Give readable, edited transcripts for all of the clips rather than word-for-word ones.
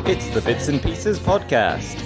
It's the Bits and Pieces podcast.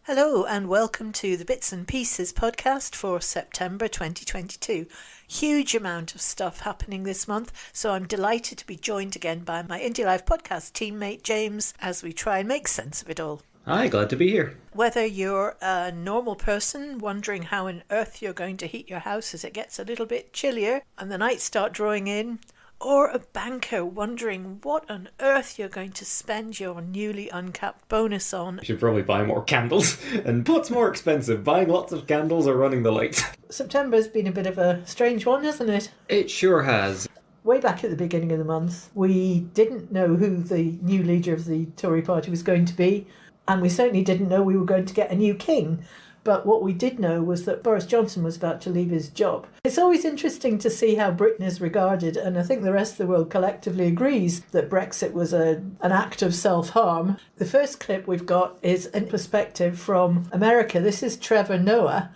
Hello and welcome to the Bits and Pieces podcast for September 2022. Huge amount of stuff happening this month, so I'm delighted to be joined again by my Indie Life podcast teammate James as we try and make sense of it all. Hi, glad to be here. Whether you're a normal person wondering how on earth you're going to heat your house as it gets a little bit chillier and the nights start drawing in, or a banker wondering what on earth you're going to spend your newly uncapped bonus on. You should probably buy more candles. And what's more expensive, buying lots of candles or running the lights? September's been a bit of a strange one, hasn't it? It sure has. Way back at the beginning of the month, we didn't know who the new leader of the Tory party was going to be, and we certainly didn't know we were going to get a new king. But what we did know was that Boris Johnson was about to leave his job. It's always interesting to see how Britain is regarded, and I think the rest of the world collectively agrees that Brexit was an act of self-harm. The first clip we've got is in perspective from America. This is Trevor Noah.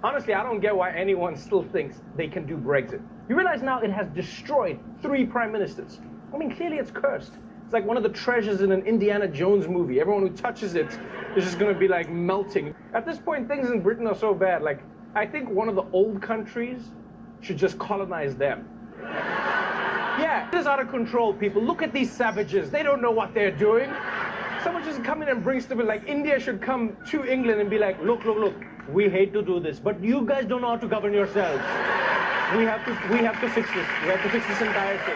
Honestly, I don't get why anyone still thinks they can do Brexit. You realise now it has destroyed 3 prime ministers. I mean, clearly it's cursed. It's like one of the treasures in an Indiana Jones movie. Everyone who touches it is just going to be like melting. At this point, things in Britain are so bad. Like, I think one of the old countries should just colonize them. Yeah, this is out of control, people. Look at these savages. They don't know what they're doing. Someone just come in and bring stability. Like, India should come to England and be like, look, we hate to do this, but you guys don't know how to govern yourselves. We have to fix this. We have to fix this entire thing.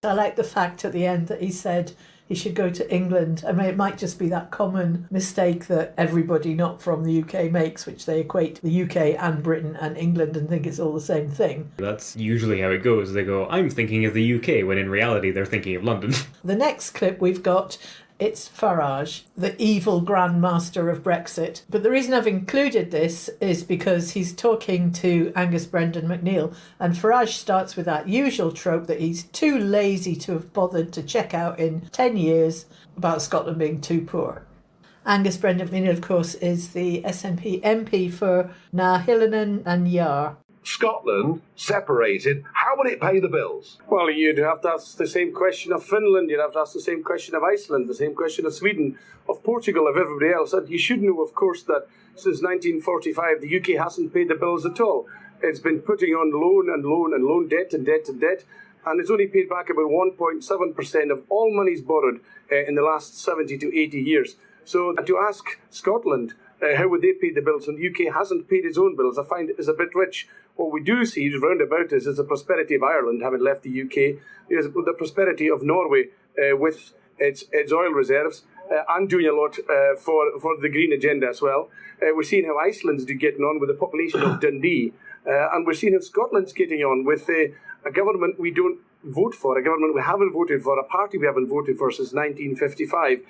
I like the fact at the end that he said he should go to England. I mean, it might just be that common mistake that everybody not from the UK makes, which they equate the UK and Britain and England and think it's all the same thing. That's usually how it goes. They go, I'm thinking of the UK, when in reality they're thinking of London. The next clip we've got, it's Farage, the evil Grand Master of Brexit. But the reason I've included this is because he's talking to Angus Brendan McNeill, and Farage starts with that usual trope that he's too lazy to have bothered to check out in 10 years about Scotland being too poor. Angus Brendan McNeill, of course, is the SNP MP for Nahilinen and Yar. Scotland separated, how would it pay the bills? Well, you'd have to ask the same question of Finland, you'd have to ask the same question of Iceland, the same question of Sweden, of Portugal, of everybody else. And you should know, of course, that since 1945, the UK hasn't paid the bills at all. It's been putting on loan and loan and loan, debt and debt and debt, and it's only paid back about 1.7% of all monies borrowed in the last 70 to 80 years. So to ask Scotland how would they pay the bills when the UK hasn't paid its own bills, I find it is a bit rich. What we do see round about us is the prosperity of Ireland having left the UK, is the prosperity of Norway with its oil reserves and doing a lot for the green agenda as well. We're seeing how Iceland's getting on with the population of Dundee, and we're seeing how Scotland's getting on with a government we don't vote for, a government we haven't voted for, a party we haven't voted for since 1955.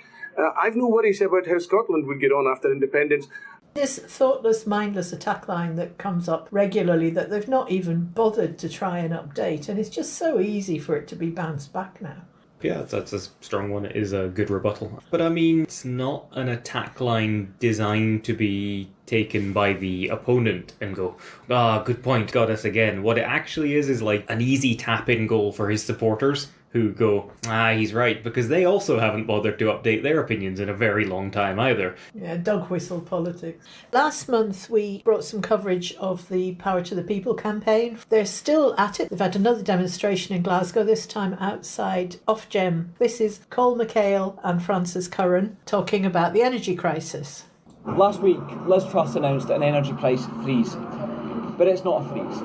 I've no worries about how Scotland would get on after independence. This thoughtless, mindless attack line that comes up regularly that they've not even bothered to try and update, and it's just so easy for it to be bounced back now. Yeah, that's a strong one. It is a good rebuttal. But I mean, it's not an attack line designed to be taken by the opponent and go, good point, got us again. What it actually is like an easy tap-in goal for his supporters who go, he's right, because they also haven't bothered to update their opinions in a very long time either. Yeah, dog whistle politics. Last month we brought some coverage of the Power to the People campaign. They're still at it. They've had another demonstration in Glasgow, this time outside Ofgem. This is Col McHale and Francis Curran talking about the energy crisis. Last week, Liz Truss announced an energy price freeze, but it's not a freeze,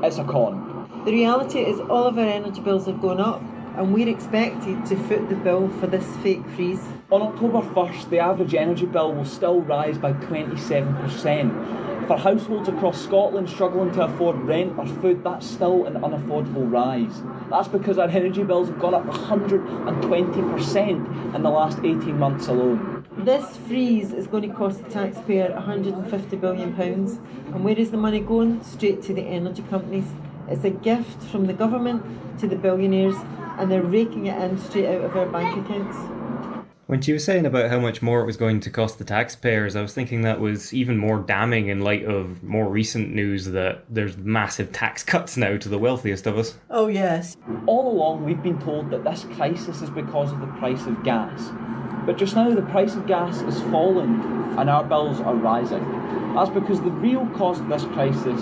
it's a con. The reality is all of our energy bills have gone up, and we're expected to foot the bill for this fake freeze. On October 1st, the average energy bill will still rise by 27%. For households across Scotland struggling to afford rent or food, that's still an unaffordable rise. That's because our energy bills have gone up 120% in the last 18 months alone. This freeze is going to cost the taxpayer £150 billion. And where is the money going? Straight to the energy companies. It's a gift from the government to the billionaires, and they're raking it in straight out of our bank accounts. When she was saying about how much more it was going to cost the taxpayers, I was thinking that was even more damning in light of more recent news that there's massive tax cuts now to the wealthiest of us. Oh, yes. All along, we've been told that this crisis is because of the price of gas. But just now, the price of gas is falling and our bills are rising. That's because the real cause of this crisis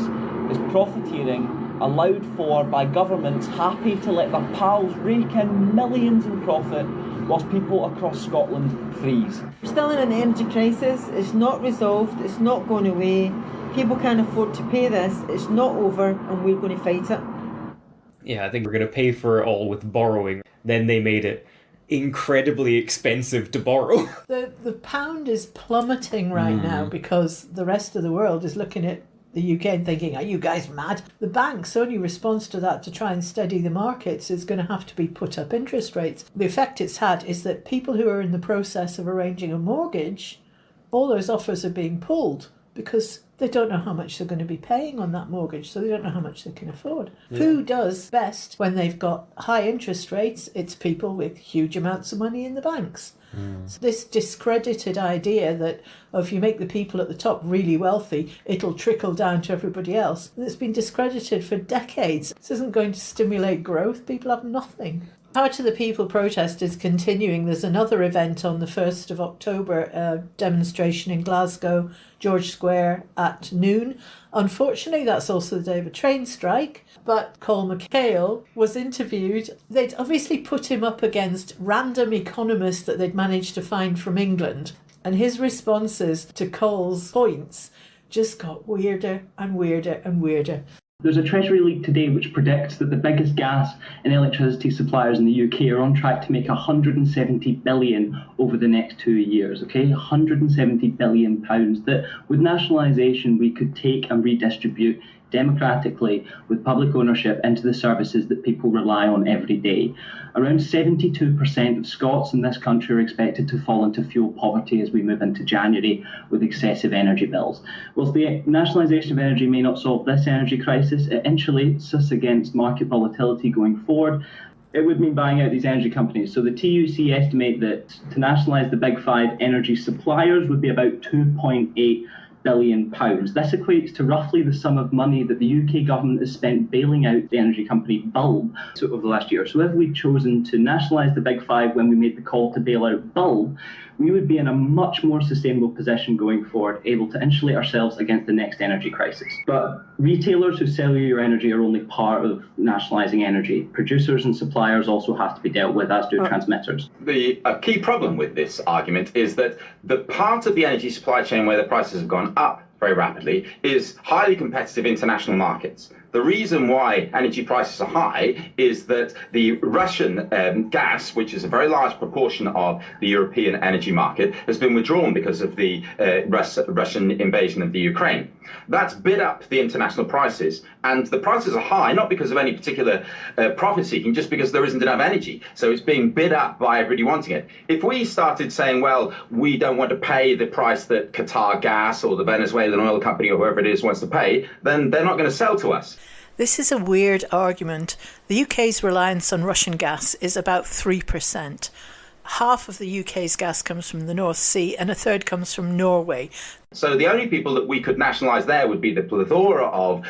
is profiteering allowed for by governments happy to let their pals rake in millions in profit whilst people across Scotland freeze. We're still in an energy crisis. It's not resolved. It's not going away. People can't afford to pay this. It's not over, and we're going to fight it. Yeah, I think we're going to pay for it all with borrowing. Then they made it incredibly expensive to borrow. The pound is plummeting right now because the rest of the world is looking at the UK and thinking, are you guys mad? The bank's only response to that to try and steady the markets is going to have to be put up interest rates. The effect it's had is that people who are in the process of arranging a mortgage, all those offers are being pulled because they don't know how much they're going to be paying on that mortgage, so they don't know how much they can afford. Yeah. Who does best when they've got high interest rates? It's people with huge amounts of money in the banks. So this discredited idea that if you make the people at the top really wealthy, it'll trickle down to everybody else. And it's been discredited for decades. This isn't going to stimulate growth. People have nothing. Power to the People protest is continuing. There's another event on the 1st of October, a demonstration in Glasgow, George Square at noon. Unfortunately, that's also the day of a train strike. But Colm McHale was interviewed. They'd obviously put him up against random economists that they'd managed to find from England. And his responses to Cole's points just got weirder and weirder and weirder. There's a Treasury leak today which predicts that the biggest gas and electricity suppliers in the UK are on track to make 170 billion over the next 2 years, okay? 170 billion pounds that with nationalisation we could take and redistribute democratically with public ownership into the services that people rely on every day. Around 72% of Scots in this country are expected to fall into fuel poverty as we move into January with excessive energy bills. Whilst the nationalisation of energy may not solve this energy crisis, it insulates us against market volatility going forward. It would mean buying out these energy companies. So the TUC estimate that to nationalise the big five energy suppliers would be about £2.8 billion. This equates to roughly the sum of money that the UK government has spent bailing out the energy company Bulb over the last year. So if we'd chosen to nationalise the big five when we made the call to bail out Bulb, we would be in a much more sustainable position going forward, able to insulate ourselves against the next energy crisis. But retailers who sell you your energy are only part of nationalising energy. Producers and suppliers also have to be dealt with, as do transmitters. The key problem with this argument is that the part of the energy supply chain where the prices have gone up very rapidly is highly competitive international markets. The reason why energy prices are high is that the Russian gas, which is a very large proportion of the European energy market, has been withdrawn because of the Russian invasion of the Ukraine. That's bid up the international prices, and the prices are high not because of any particular profit seeking, just because there isn't enough energy. So it's being bid up by everybody wanting it. If we started saying, well, we don't want to pay the price that Qatar Gas or the Venezuelan oil company or whoever it is wants to pay, then they're not going to sell to us. This is a weird argument. The UK's reliance on Russian gas is about 3%. Half of the UK's gas comes from the North Sea and a third comes from Norway. So the only people that we could nationalise there would be the plethora of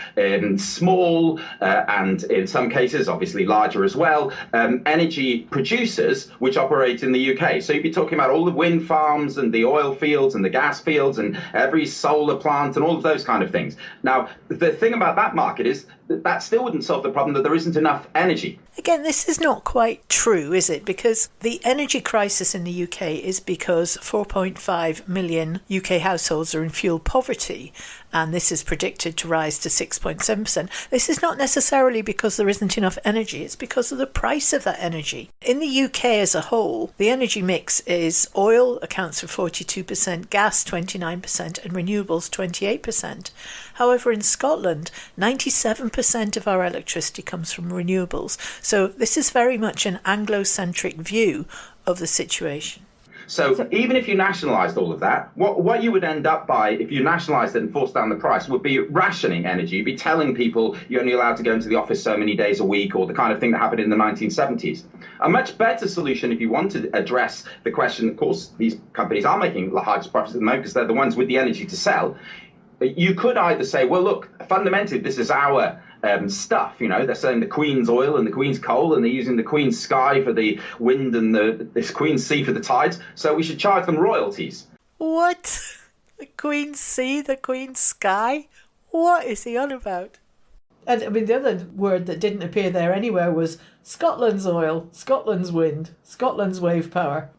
small and in some cases obviously larger as well energy producers which operate in the UK. So you'd be talking about all the wind farms and the oil fields and the gas fields and every solar plant and all of those kind of things. Now the thing about that market is that still wouldn't solve the problem that there isn't enough energy. Again, this is not quite true, is it? Because the energy crisis in the UK is because 4.5 million UK households are in fuel poverty, and this is predicted to rise to 6.7%. This is not necessarily because there isn't enough energy, it's because of the price of that energy. In the UK as a whole, the energy mix is oil accounts for 42%, gas 29%, and renewables 28%. However, in Scotland, 97% of our electricity comes from renewables. So this is very much an Anglo-centric view of the situation. So even if you nationalised all of that, what you would end up by, if you nationalised it and forced down the price, would be rationing energy. You'd be telling people you're only allowed to go into the office so many days a week, or the kind of thing that happened in the 1970s. A much better solution, if you want to address the question, of course, these companies are making the highest profits at the moment because they're the ones with the energy to sell. You could either say, well, look, fundamentally, this is our stuff. You know, they're selling the Queen's oil and the Queen's coal, and they're using the Queen's sky for the wind and this Queen's sea for the tides. So we should charge them royalties. What? The Queen's sea, the Queen's sky? What is he on about? And I mean, the other word that didn't appear there anywhere was Scotland's oil, Scotland's wind, Scotland's wave power.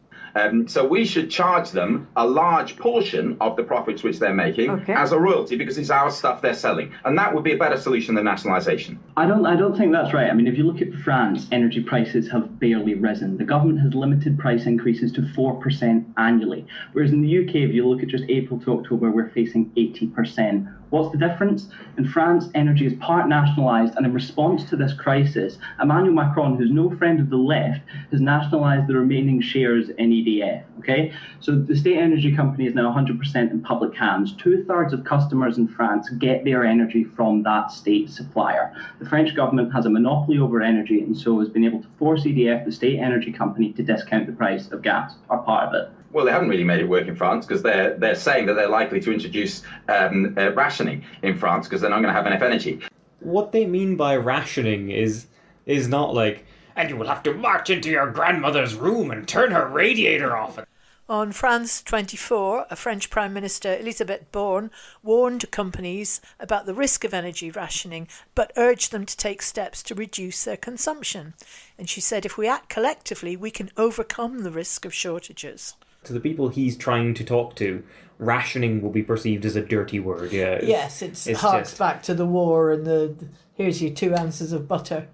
So we should charge them a large portion of the profits which they're making as a royalty, because it's our stuff they're selling. And that would be a better solution than nationalisation. I don't think that's right. I mean, if you look at France, energy prices have barely risen. The government has limited price increases to 4% annually. Whereas in the UK, if you look at just April to October, we're facing 80%. What's the difference? In France, energy is part nationalised, and in response to this crisis, Emmanuel Macron, who's no friend of the left, has nationalised the remaining shares in EDF. Okay, so the state energy company is now 100% in public hands. 2/3 of customers in France get their energy from that state supplier. The French government has a monopoly over energy, and so has been able to force EDF, the state energy company, to discount the price of gas, or part of it. Well, they haven't really made it work in France, because they're saying that they're likely to introduce rationing in France because they're not going to have enough energy. What they mean by rationing is not like, and you will have to march into your grandmother's room and turn her radiator off. On France 24, a French Prime Minister, Elisabeth Borne, warned companies about the risk of energy rationing, but urged them to take steps to reduce their consumption. And she said, if we act collectively, we can overcome the risk of shortages. To the people he's trying to talk to, rationing will be perceived as a dirty word. Yeah. Yes, it harks back to the war and the here's your 2 ounces of butter.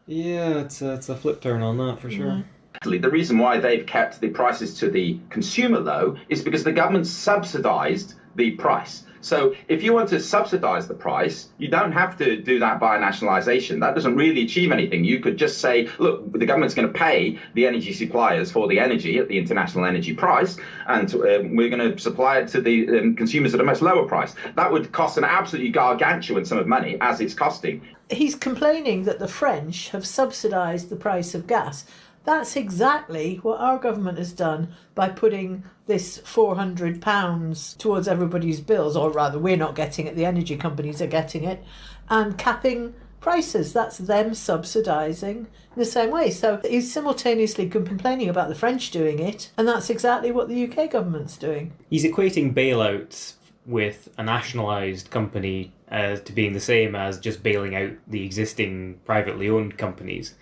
Yeah, it's a flip turn on that for sure. The reason why they've kept the prices to the consumer low is because the government subsidised the price. So if you want to subsidise the price, you don't have to do that by nationalisation. That doesn't really achieve anything. You could just say, look, the government's going to pay the energy suppliers for the energy at the international energy price, and we're going to supply it to the consumers at a much lower price. That would cost an absolutely gargantuan sum of money, as it's costing. He's complaining that the French have subsidised the price of gas. That's exactly what our government has done by putting this £400 towards everybody's bills, or rather we're not getting it, the energy companies are getting it, and capping prices. That's them subsidising in the same way. So he's simultaneously complaining about the French doing it, and that's exactly what the UK government's doing. He's equating bailouts with a nationalised company to being the same as just bailing out the existing privately owned companies,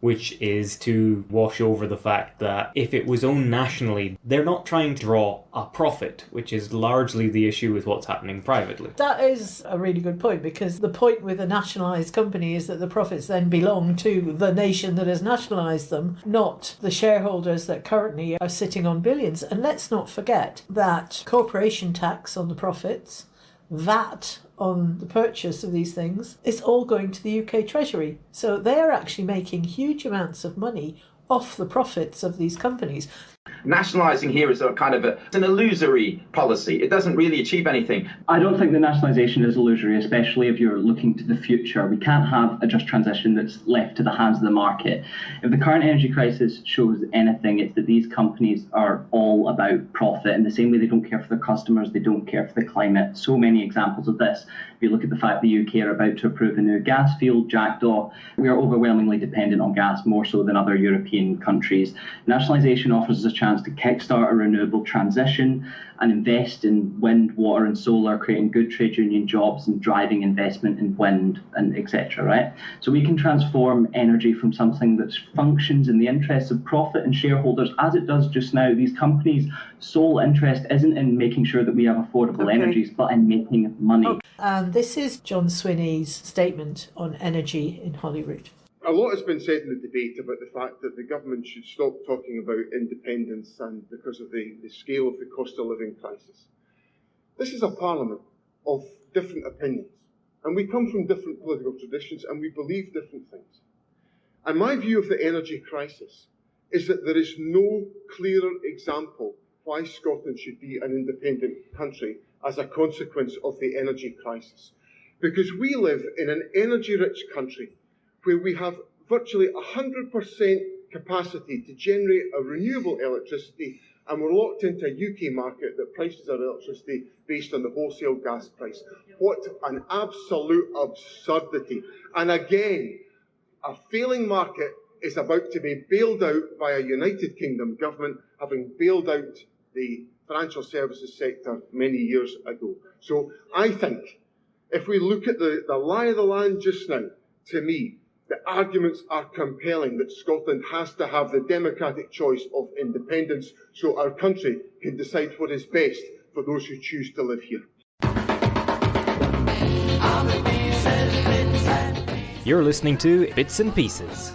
which is to wash over the fact that if it was owned nationally, they're not trying to draw a profit, which is largely the issue with what's happening privately. That is a really good point, because the point with a nationalised company is that the profits then belong to the nation that has nationalised them, not the shareholders that currently are sitting on billions. And let's not forget that corporation tax on the profits, VAT on the purchase of these things, is all going to the UK Treasury. So they're actually making huge amounts of money off the profits of these companies. Nationalising here is a kind of an illusory policy. It doesn't really achieve anything. I don't think that nationalisation is illusory, especially if you're looking to the future. We can't have a just transition that's left to the hands of the market. If the current energy crisis shows anything, it's that these companies are all about profit. In the same way they don't care for their customers, they don't care for the climate. So many examples of this. If you look at the fact the UK are about to approve a new gas field, Jackdaw, we are overwhelmingly dependent on gas, more so than other European countries. Nationalisation offers us a chance to kickstart a renewable transition and invest in wind, water and solar, creating good trade union jobs and driving investment in wind and etc. Right? So we can transform energy from something that functions in the interests of profit and shareholders, as it does just now. These companies' sole interest isn't in making sure that we have affordable energies, but in making money. And this is John Swinney's statement on energy in Holyrood. A lot has been said in the debate about the fact that the government should stop talking about independence and because of the scale of the cost of living crisis. This is a parliament of different opinions, and we come from different political traditions and we believe different things. And my view of the energy crisis is that there is no clearer example why Scotland should be an independent country as a consequence of the energy crisis. Because we live in an energy-rich country where we have virtually 100% capacity to generate a renewable electricity, and we're locked into a UK market that prices our electricity based on the wholesale gas price. What an absolute absurdity. And again, a failing market is about to be bailed out by a United Kingdom government, having bailed out the financial services sector many years ago. So I think if we look at the lie of the land just now, to me, the arguments are compelling that Scotland has to have the democratic choice of independence so our country can decide what is best for those who choose to live here. You're listening to Bits and Pieces.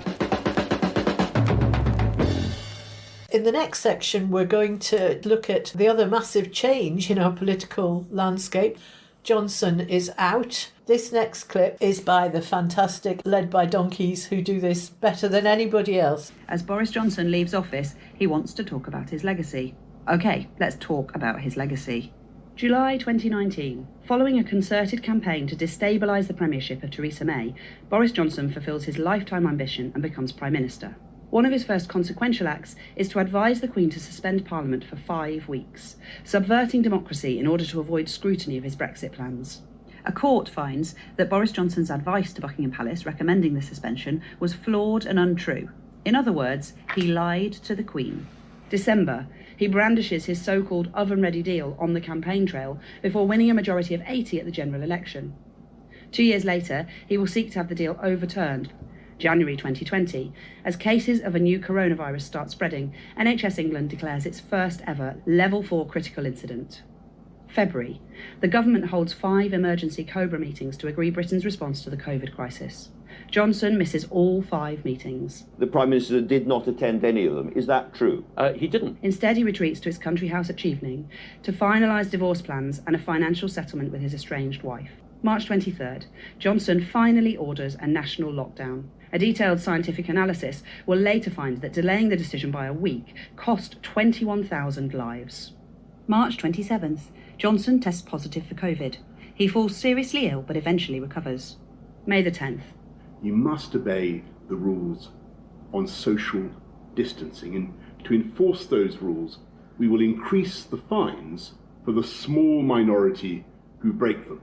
In the next section, we're going to look at the other massive change in our political landscape. Johnson is out. This next clip is by the fantastic Led by Donkeys, who do this better than anybody else. As Boris Johnson leaves office, he wants to talk about his legacy. OK, let's talk about his legacy. July 2019. Following a concerted campaign to destabilise the premiership of Theresa May, Boris Johnson fulfills his lifetime ambition and becomes Prime Minister. One of his first consequential acts is to advise the Queen to suspend Parliament for 5 weeks, subverting democracy in order to avoid scrutiny of his Brexit plans. A court finds that Boris Johnson's advice to Buckingham Palace recommending the suspension was flawed and untrue. In other words, he lied to the Queen. December, he brandishes his so-called oven-ready deal on the campaign trail before winning a majority of 80 at the general election. 2 years later, he will seek to have the deal overturned. January 2020, as cases of a new coronavirus start spreading, NHS England declares its first ever Level 4 critical incident. February, the government holds 5 emergency COBRA meetings to agree Britain's response to the COVID crisis. Johnson misses all 5 meetings. The Prime Minister did not attend any of them. Is that true? He didn't. Instead, he retreats to his country house at Chevening to finalise divorce plans and a financial settlement with his estranged wife. March 23rd, Johnson finally orders a national lockdown. A detailed scientific analysis will later find that delaying the decision by a week cost 21,000 lives. March 27th, Johnson tests positive for COVID. He falls seriously ill but eventually recovers. May the 10th. You must obey the rules on social distancing, and to enforce those rules, we will increase the fines for the small minority who break them.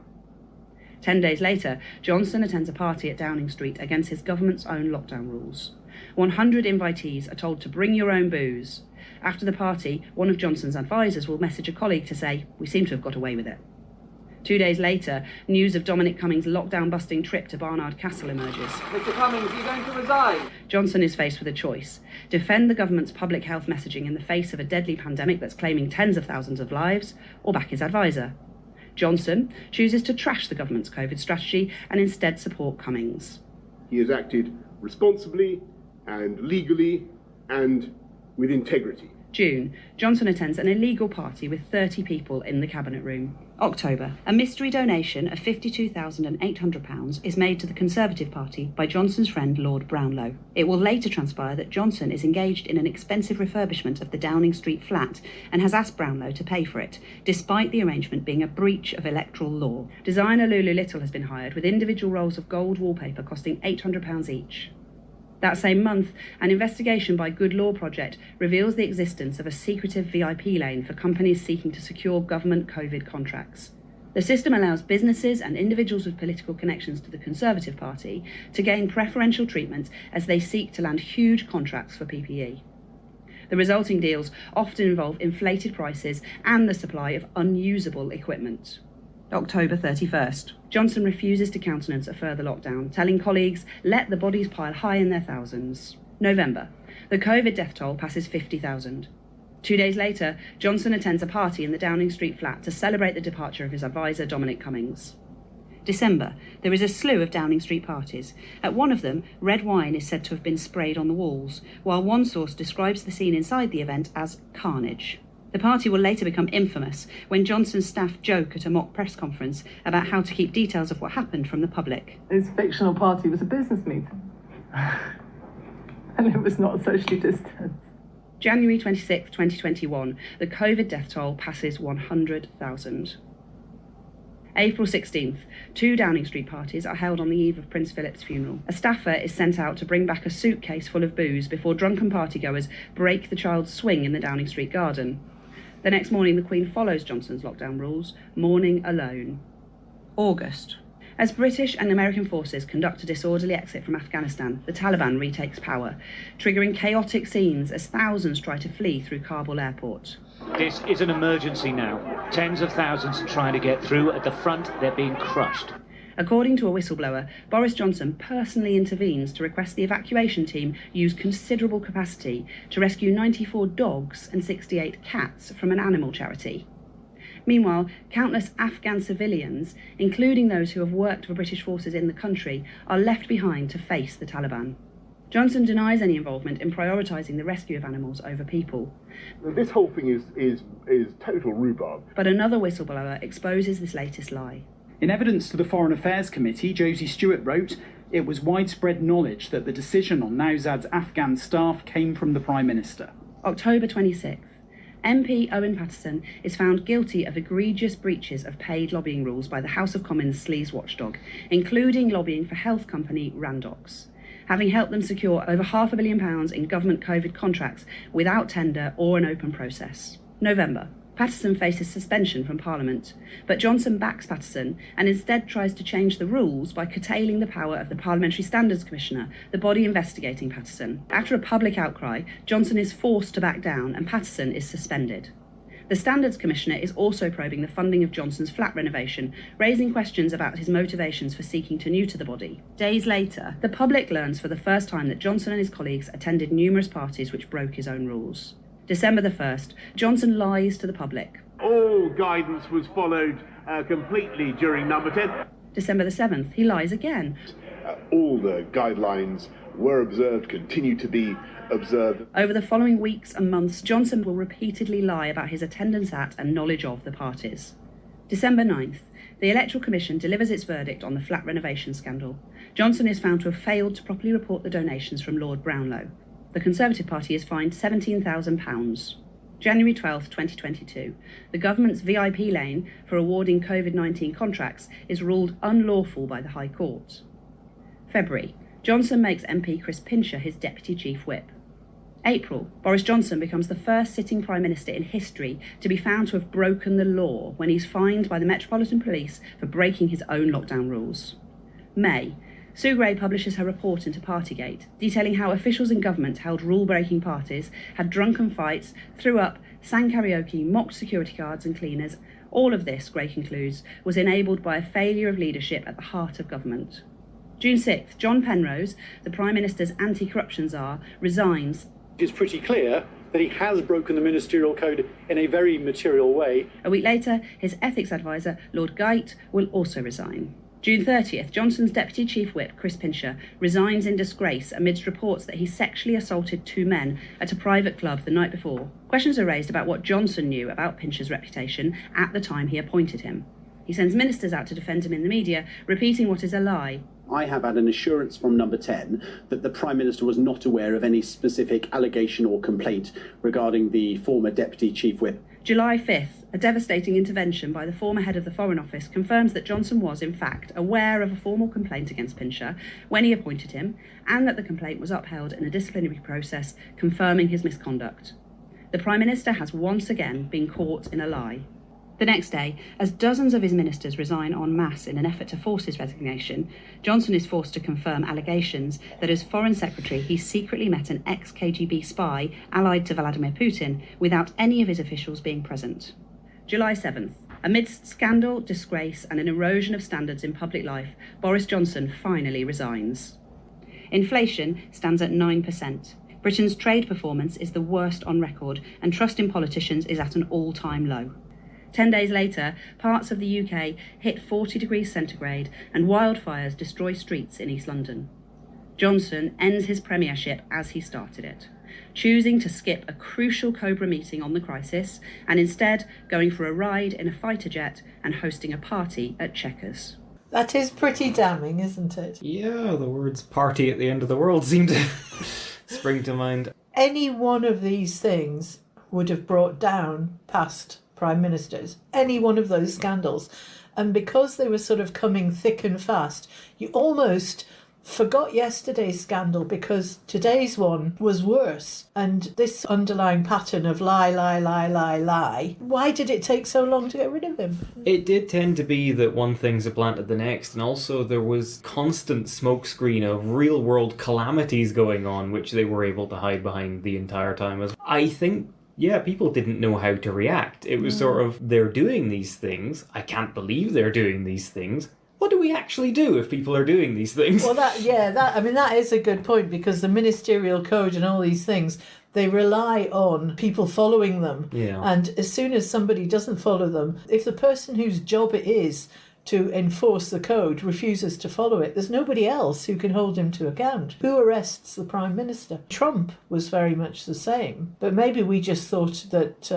10 days later, Johnson attends a party at Downing Street against his government's own lockdown rules. 100 invitees are told to bring your own booze. After the party, one of Johnson's advisers will message a colleague to say, "We seem to have got away with it." 2 days later, news of Dominic Cummings' lockdown-busting trip to Barnard Castle emerges. Mr Cummings, are you going to resign? Johnson is faced with a choice: defend the government's public health messaging in the face of a deadly pandemic that's claiming tens of thousands of lives, or back his adviser. Johnson chooses to trash the government's COVID strategy and instead support Cummings. He has acted responsibly and legally and with integrity. June, Johnson attends an illegal party with 30 people in the cabinet room. October, a mystery donation of £52,800 is made to the Conservative Party by Johnson's friend Lord Brownlow. It will later transpire that Johnson is engaged in an expensive refurbishment of the Downing Street flat and has asked Brownlow to pay for it, despite the arrangement being a breach of electoral law. Designer Lulu Little has been hired, with individual rolls of gold wallpaper costing £800 each. That same month, an investigation by Good Law Project reveals the existence of a secretive VIP lane for companies seeking to secure government COVID contracts. The system allows businesses and individuals with political connections to the Conservative Party to gain preferential treatment as they seek to land huge contracts for PPE. The resulting deals often involve inflated prices and the supply of unusable equipment. October 31st. Johnson refuses to countenance a further lockdown, telling colleagues, "Let the bodies pile high in their thousands." November. The COVID death toll passes 50,000. 2 days later, Johnson attends a party in the Downing Street flat to celebrate the departure of his adviser, Dominic Cummings. December. There is a slew of Downing Street parties. At one of them, red wine is said to have been sprayed on the walls, while one source describes the scene inside the event as carnage. The party will later become infamous when Johnson's staff joke at a mock press conference about how to keep details of what happened from the public. His fictional party was a business meeting. And it was not socially distanced. January 26, 2021, the COVID death toll passes 100,000. April 16th, 2 Downing Street parties are held on the eve of Prince Philip's funeral. A staffer is sent out to bring back a suitcase full of booze before drunken partygoers break the child's swing in the Downing Street garden. The next morning, the Queen follows Johnson's lockdown rules, mourning alone. August. As British and American forces conduct a disorderly exit from Afghanistan, the Taliban retakes power, triggering chaotic scenes as thousands try to flee through Kabul airport. This is an emergency now. Tens of thousands are trying to get through. At the front, they're being crushed. According to a whistleblower, Boris Johnson personally intervenes to request the evacuation team use considerable capacity to rescue 94 dogs and 68 cats from an animal charity. Meanwhile, countless Afghan civilians, including those who have worked for British forces in the country, are left behind to face the Taliban. Johnson denies any involvement in prioritising the rescue of animals over people. This whole thing is total rhubarb. But another whistleblower exposes this latest lie. In evidence to the Foreign Affairs Committee, Josie Stewart wrote, "It was widespread knowledge that the decision on Nowzad's Afghan staff came from the Prime Minister." October 26th. MP Owen Paterson is found guilty of egregious breaches of paid lobbying rules by the House of Commons sleaze watchdog, including lobbying for health company Randox, having helped them secure over £500 million in government COVID contracts without tender or an open process. November. Paterson faces suspension from Parliament, but Johnson backs Paterson and instead tries to change the rules by curtailing the power of the Parliamentary Standards Commissioner, the body investigating Paterson. After a public outcry, Johnson is forced to back down and Paterson is suspended. The Standards Commissioner is also probing the funding of Johnson's flat renovation, raising questions about his motivations for seeking to neuter the body. Days later, the public learns for the first time that Johnson and his colleagues attended numerous parties which broke his own rules. December the 1st, Johnson lies to the public. All guidance was followed completely during number 10. December the 7th, he lies again. All the guidelines were observed, continue to be observed. Over the following weeks and months, Johnson will repeatedly lie about his attendance at and knowledge of the parties. December 9th, the Electoral Commission delivers its verdict on the flat renovation scandal. Johnson is found to have failed to properly report the donations from Lord Brownlow. The Conservative Party is fined £17,000. January 12, 2022. The government's VIP lane for awarding COVID-19 contracts is ruled unlawful by the High Court. February. Johnson makes MP Chris Pincher his Deputy Chief Whip. April. Boris Johnson becomes the first sitting Prime Minister in history to be found to have broken the law when he's fined by the Metropolitan Police for breaking his own lockdown rules. May. Sue Gray publishes her report into Partygate, detailing how officials in government held rule-breaking parties, had drunken fights, threw up, sang karaoke, mocked security guards and cleaners. All of this, Gray concludes, was enabled by a failure of leadership at the heart of government. June 6th, John Penrose, the Prime Minister's anti-corruption czar, resigns. It's pretty clear that he has broken the ministerial code in a very material way. A week later, his ethics advisor, Lord Geit, will also resign. June 30th, Johnson's Deputy Chief Whip, Chris Pincher, resigns in disgrace amidst reports that he sexually assaulted 2 men at a private club the night before. Questions are raised about what Johnson knew about Pincher's reputation at the time he appointed him. He sends ministers out to defend him in the media, repeating what is a lie. I have had an assurance from number 10 that the Prime Minister was not aware of any specific allegation or complaint regarding the former Deputy Chief Whip. July 5th, a devastating intervention by the former head of the Foreign Office confirms that Johnson was, in fact, aware of a formal complaint against Pincher when he appointed him, and that the complaint was upheld in a disciplinary process confirming his misconduct. The Prime Minister has once again been caught in a lie. The next day, as dozens of his ministers resign en masse in an effort to force his resignation, Johnson is forced to confirm allegations that as Foreign Secretary he secretly met an ex-KGB spy allied to Vladimir Putin without any of his officials being present. July 7th. Amidst scandal, disgrace and an erosion of standards in public life, Boris Johnson finally resigns. Inflation stands at 9%. Britain's trade performance is the worst on record and trust in politicians is at an all-time low. 10 days later, parts of the UK hit 40 degrees centigrade and wildfires destroy streets in East London. Johnson ends his premiership as he started it, choosing to skip a crucial Cobra meeting on the crisis and instead going for a ride in a fighter jet and hosting a party at Chequers. That is pretty damning, isn't it? Yeah, the words party at the end of the world seem to spring to mind. Any one of these things would have brought down past prime ministers, any one of those scandals. And because they were sort of coming thick and fast, you almost forgot yesterday's scandal because today's one was worse. And this underlying pattern of lie, why did it take so long to get rid of him? It did tend to be that one thing supplanted the next, and also there was constant smokescreen of real-world calamities going on, which they were able to hide behind the entire time. I think people didn't know how to react. It was sort of, they're doing these things, I can't believe they're doing these things. What do we actually do if people are doing these things? Well, that is a good point, because the ministerial code and all these things, they rely on people following them. Yeah. And as soon as somebody doesn't follow them, if the person whose job it is to enforce the code refuses to follow it, there's nobody else who can hold him to account. Who arrests the Prime Minister? Trump was very much the same. But maybe we just thought that,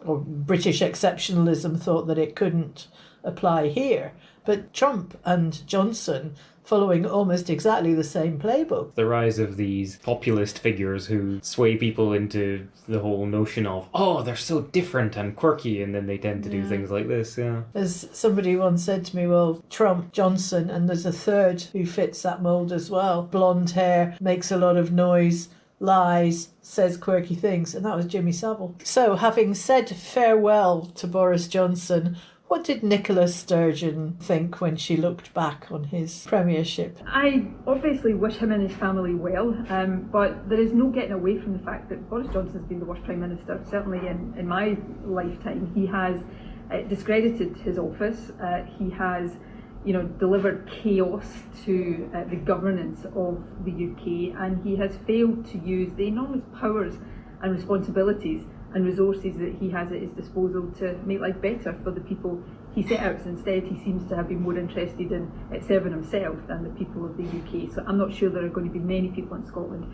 or British exceptionalism thought that it couldn't apply here. But Trump and Johnson following almost exactly the same playbook. The rise of these populist figures who sway people into the whole notion of, oh, they're so different and quirky, and then they tend to do things like this, yeah. As somebody once said to me, well, Trump, Johnson, and there's a third who fits that mould as well. Blonde hair, makes a lot of noise, lies, says quirky things, and that was Jimmy Savile. So, having said farewell to Boris Johnson, what did Nicola Sturgeon think when she looked back on his premiership? I obviously wish him and his family well, but there is no getting away from the fact that Boris Johnson's been the worst Prime Minister, certainly in my lifetime. He has discredited his office. He has delivered chaos to the governance of the UK, and he has failed to use the enormous powers and responsibilities and resources that he has at his disposal to make life better for the people he set out. Instead, he seems to have been more interested in serving himself than the people of the UK. So I'm not sure there are going to be many people in Scotland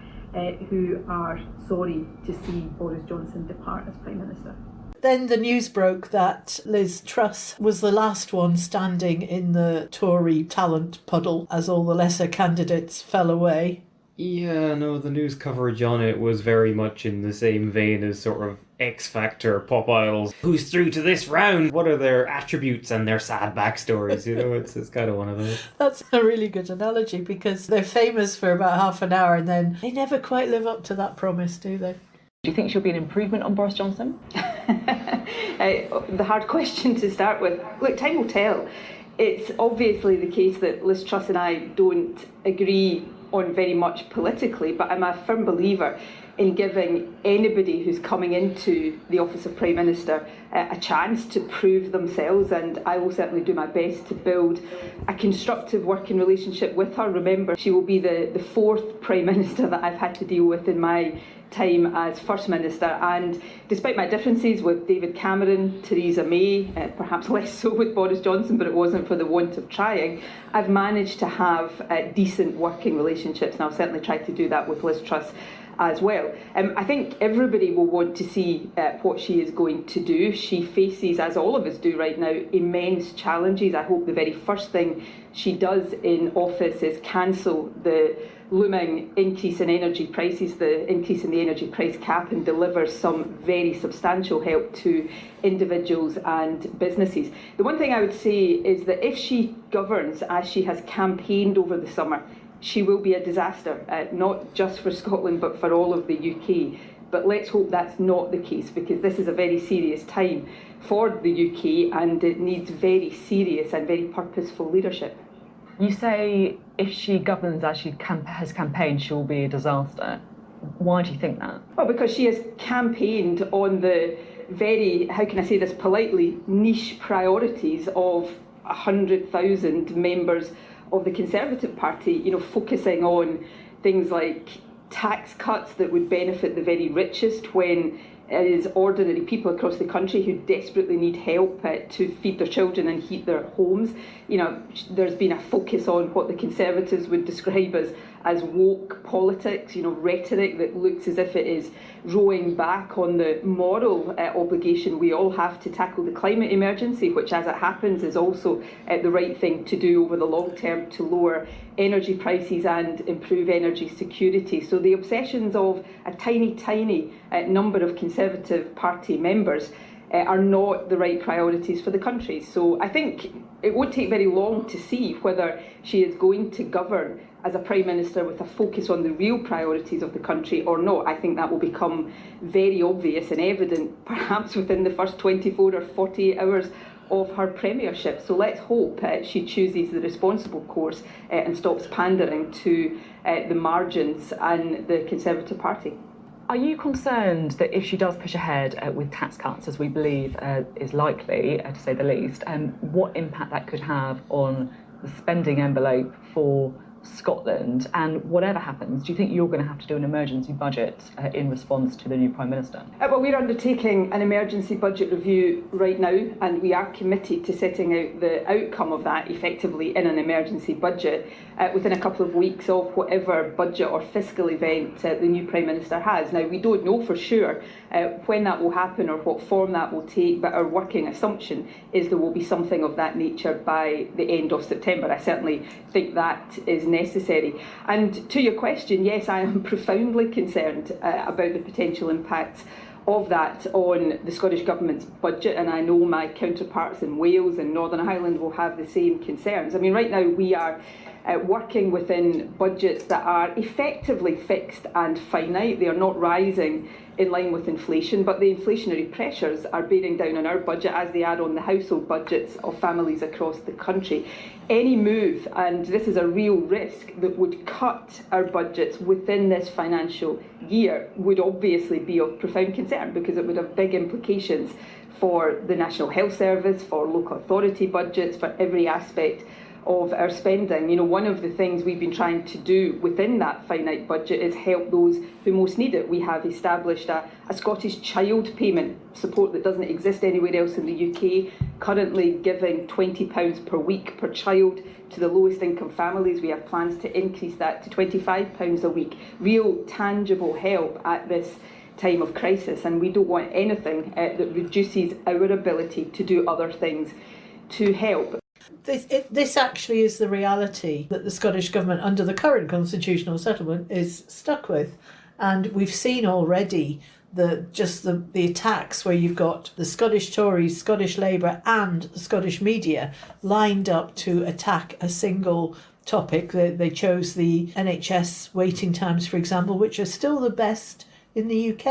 who are sorry to see Boris Johnson depart as Prime Minister. Then the news broke that Liz Truss was the last one standing in the Tory talent puddle as all the lesser candidates fell away. Yeah, no, the news coverage on it was very much in the same vein as sort of X Factor, Pop Idols. Who's through to this round? What are their attributes and their sad backstories? It's kind of one of those. That's a really good analogy, because they're famous for about half an hour and then they never quite live up to that promise, do they? Do you think she'll be an improvement on Boris Johnson? The hard question to start with. Look, time will tell. It's obviously the case that Liz Truss and I don't agree on very much politically, but I'm a firm believer in giving anybody who's coming into the office of Prime Minister a chance to prove themselves, and I will certainly do my best to build a constructive working relationship with her. Remember, she will be the fourth Prime Minister that I've had to deal with in my time as First Minister, and despite my differences with David Cameron, Theresa May, perhaps less so with Boris Johnson, but it wasn't for the want of trying, I've managed to have decent working relationships, and I'll certainly try to do that with Liz Truss as well. I think everybody will want to see what she is going to do. She faces, as all of us do right now, immense challenges. I hope the very first thing she does in office is cancel the looming increase in energy prices, the increase in the energy price cap, and deliver some very substantial help to individuals and businesses. The one thing I would say is that if she governs as she has campaigned over the summer, she will be a disaster, not just for Scotland but for all of the UK. But let's hope that's not the case, because this is a very serious time for the UK and it needs very serious and very purposeful leadership. You say if she governs as she has campaigned, she will be a disaster. Why do you think that? Well, because she has campaigned on the very, how can I say this politely, niche priorities of 100,000 members of the Conservative Party, focusing on things like tax cuts that would benefit the very richest, when it is ordinary people across the country who desperately need help to feed their children and heat their homes. There's been a focus on what the Conservatives would describe as as woke politics, rhetoric that looks as if it is rowing back on the moral obligation we all have to tackle the climate emergency, which, as it happens, is also the right thing to do over the long term to lower energy prices and improve energy security. So the obsessions of a tiny number of Conservative Party members are not the right priorities for the country. So I think it won't take very long to see whether she is going to govern as a Prime Minister with a focus on the real priorities of the country or not. I think that will become very obvious and evident perhaps within the first 24 or 48 hours of her premiership. So let's hope she chooses the responsible course and stops pandering to the margins and the Conservative Party. Are you concerned that if she does push ahead with tax cuts, as we believe is likely, to say the least, what impact that could have on the spending envelope for Scotland? And whatever happens, do you think you're going to have to do an emergency budget in response to the new Prime Minister? Well, we're undertaking an emergency budget review right now, and we are committed to setting out the outcome of that effectively in an emergency budget within a couple of weeks of whatever budget or fiscal event the new Prime Minister has. Now, we don't know for sure when that will happen or what form that will take, but our working assumption is there will be something of that nature by the end of September. I certainly think that is necessary. And to your question, yes, I am profoundly concerned about the potential impacts of that on the Scottish Government's budget, and I know my counterparts in Wales and Northern Ireland will have the same concerns. I mean, right now we are working within budgets that are effectively fixed and finite. They are not rising in line with inflation, but the inflationary pressures are bearing down on our budget as they are on the household budgets of families across the country. Any move, and this is a real risk, that would cut our budgets within this financial year would obviously be of profound concern, because it would have big implications for the National Health Service, for local authority budgets, for every aspect of our spending. One of the things we've been trying to do within that finite budget is help those who most need it. We have established a Scottish child payment support that doesn't exist anywhere else in the UK, currently giving £20 per week per child to the lowest income families. We have plans to increase that to £25 a week. Real tangible help at this time of crisis, and we don't want anything that reduces our ability to do other things to help. This actually is the reality that the Scottish Government, under the current constitutional settlement, is stuck with. And we've seen already the attacks where you've got the Scottish Tories, Scottish Labour and the Scottish media lined up to attack a single topic. They chose the NHS waiting times, for example, which are still the best in the UK.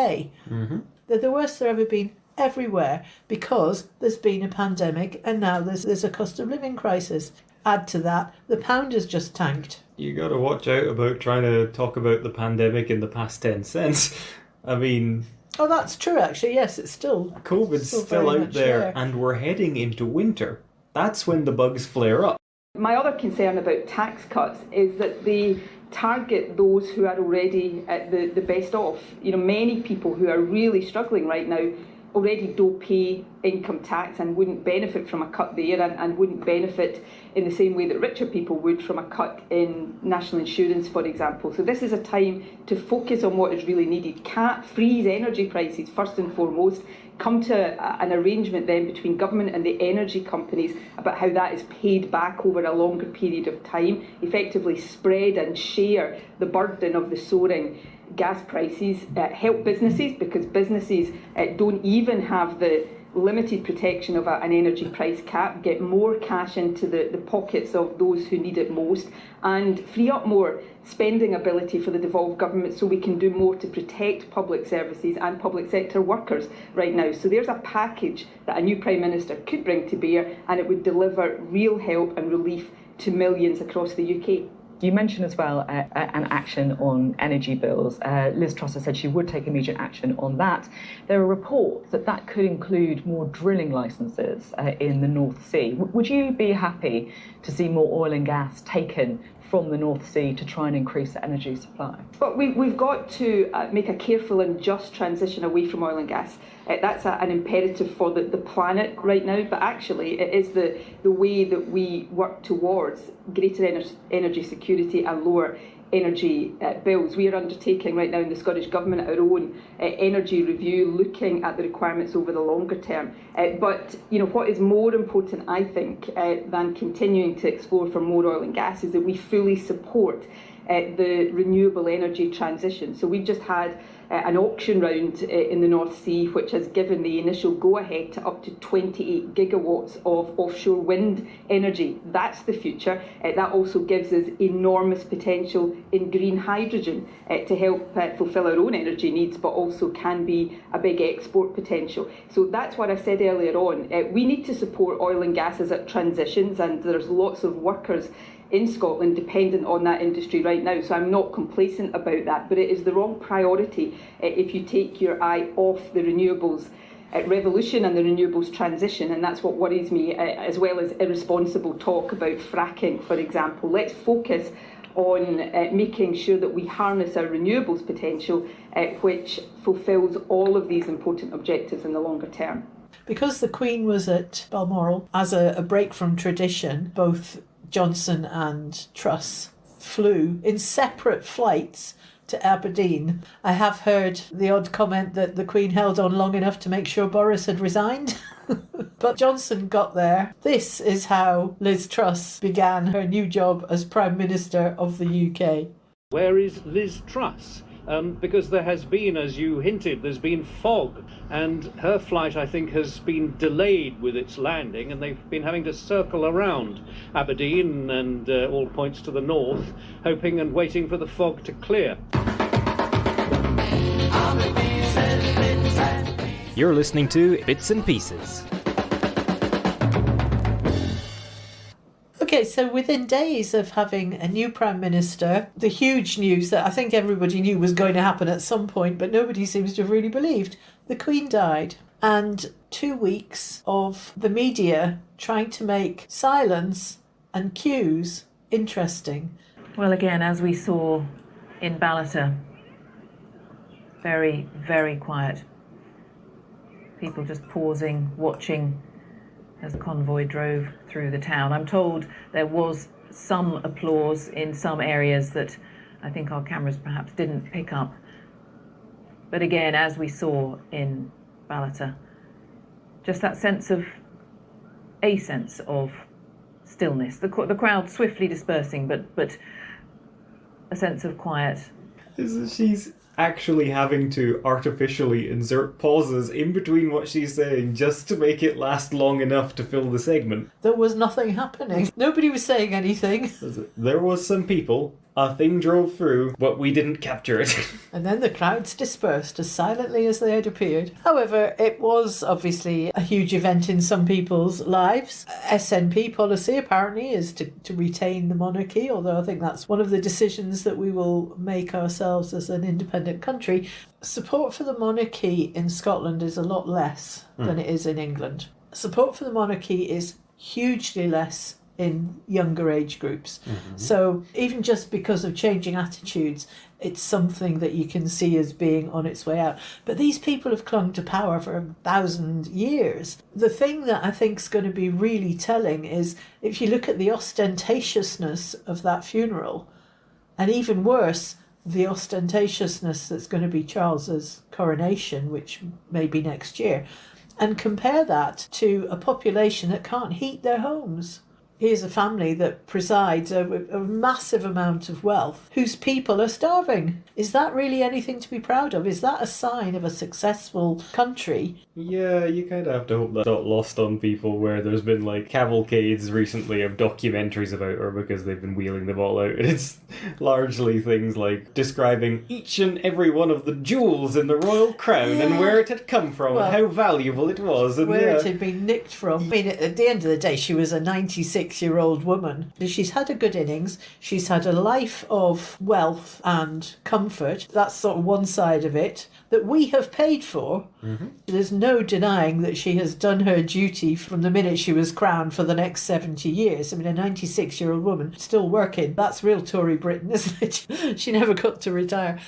Mm-hmm. They're the worst they've ever been everywhere, because there's been a pandemic and now there's a cost of living crisis. Add to that, the pound has just tanked. You got to watch out about trying to talk about the pandemic in the past 10 cents. I mean... Oh, that's true, actually. Yes, it's still... COVID's still out there, and we're heading into winter. That's when the bugs flare up. My other concern about tax cuts is that they target those who are already the best off. Many people who are really struggling right now already don't pay income tax and wouldn't benefit from a cut there, and wouldn't benefit in the same way that richer people would from a cut in national insurance, for example. So this is a time to focus on what is really needed. Freeze energy prices first and foremost. Come to an arrangement then between government and the energy companies about how that is paid back over a longer period of time. Effectively spread and share the burden of the soaring gas prices. Help businesses, because businesses don't even have the limited protection of an energy price cap. Get more cash into the pockets of those who need it most, and free up more spending ability for the devolved government so we can do more to protect public services and public sector workers right now. So there's a package that a new Prime Minister could bring to bear, and it would deliver real help and relief to millions across the UK. You mentioned as well an action on energy bills. Liz Truss has said she would take immediate action on that. There are reports that could include more drilling licences in the North Sea. Would you be happy to see more oil and gas taken from the North Sea to try and increase the energy supply? But we've got to make a careful and just transition away from oil and gas. That's an imperative for the planet right now, but actually it is the way that we work towards greater energy security and lower energy bills. We are undertaking right now in the Scottish Government our own energy review, looking at the requirements over the longer term. But what is more important, I think, than continuing to explore for more oil and gas is that we fully support the renewable energy transition. So we've just had an auction round in the North Sea, which has given the initial go-ahead to up to 28 gigawatts of offshore wind energy. That's the future. That also gives us enormous potential in green hydrogen to help fulfil our own energy needs, but also can be a big export potential. So that's what I said earlier on. We need to support oil and gas as it transitions, and there's lots of workers in Scotland dependent on that industry right now, so I'm not complacent about that, but it is the wrong priority if you take your eye off the renewables revolution and the renewables transition, and that's what worries me, as well as irresponsible talk about fracking, for example. Let's focus on making sure that we harness our renewables potential, which fulfills all of these important objectives in the longer term. Because the Queen was at Balmoral, as a break from tradition, both Johnson and Truss flew in separate flights to Aberdeen. I have heard the odd comment that the Queen held on long enough to make sure Boris had resigned. But Johnson got there. This is how Liz Truss began her new job as Prime Minister of the UK. Where is Liz Truss? Because there has been, as you hinted, there's been fog, and her flight, I think, has been delayed with its landing, and they've been having to circle around Aberdeen and all points to the north, hoping and waiting for the fog to clear. You're listening to Bits and Pieces. Okay, so within days of having a new Prime Minister, the huge news that I think everybody knew was going to happen at some point, but nobody seems to have really believed, the Queen died. And 2 weeks of the media trying to make silence and queues interesting. Well, again, as we saw in Ballater, very, very quiet. People just pausing, watching as the convoy drove through the town. I'm told there was some applause in some areas that I think our cameras perhaps didn't pick up. But again, as we saw in Ballater, just that sense of stillness. The crowd swiftly dispersing, but a sense of quiet. She's actually having to artificially insert pauses in between what she's saying just to make it last long enough to fill the segment. There was nothing happening. Nobody was saying anything. There was some people. A thing drove through, but we didn't capture it. And then the crowds dispersed as silently as they had appeared. However, it was obviously a huge event in some people's lives. SNP policy apparently is to retain the monarchy, although I think that's one of the decisions that we will make ourselves as an independent country. Support for the monarchy in Scotland is a lot less than it is in England. Support for the monarchy is hugely less in younger age groups. Mm-hmm. So even just because of changing attitudes, it's something that you can see as being on its way out. But these people have clung to power for 1,000 years. The thing that I think is going to be really telling is if you look at the ostentatiousness of that funeral, and even worse, the ostentatiousness that's going to be Charles's coronation, which may be next year, and compare that to a population that can't heat their homes. Here's a family that presides over a massive amount of wealth, whose people are starving. Is that really anything to be proud of? Is that a sign of a successful country? Yeah, you kind of have to hope that's not lost on people, where there's been like cavalcades recently of documentaries about her because they've been wheeling them all out. And it's largely things like describing each and every one of the jewels in the royal crown and where it had come from and how valuable it was. And where it had been nicked from. I mean, at the end of the day, she was a 96-year-old woman. She's had a good innings. She's had a life of wealth and comfort. That's sort of one side of it that we have paid for. Mm-hmm. There's no denying that she has done her duty from the minute she was crowned for the next 70 years. I mean, a 96-year-old woman still working. That's real Tory Britain, isn't it? She never got to retire.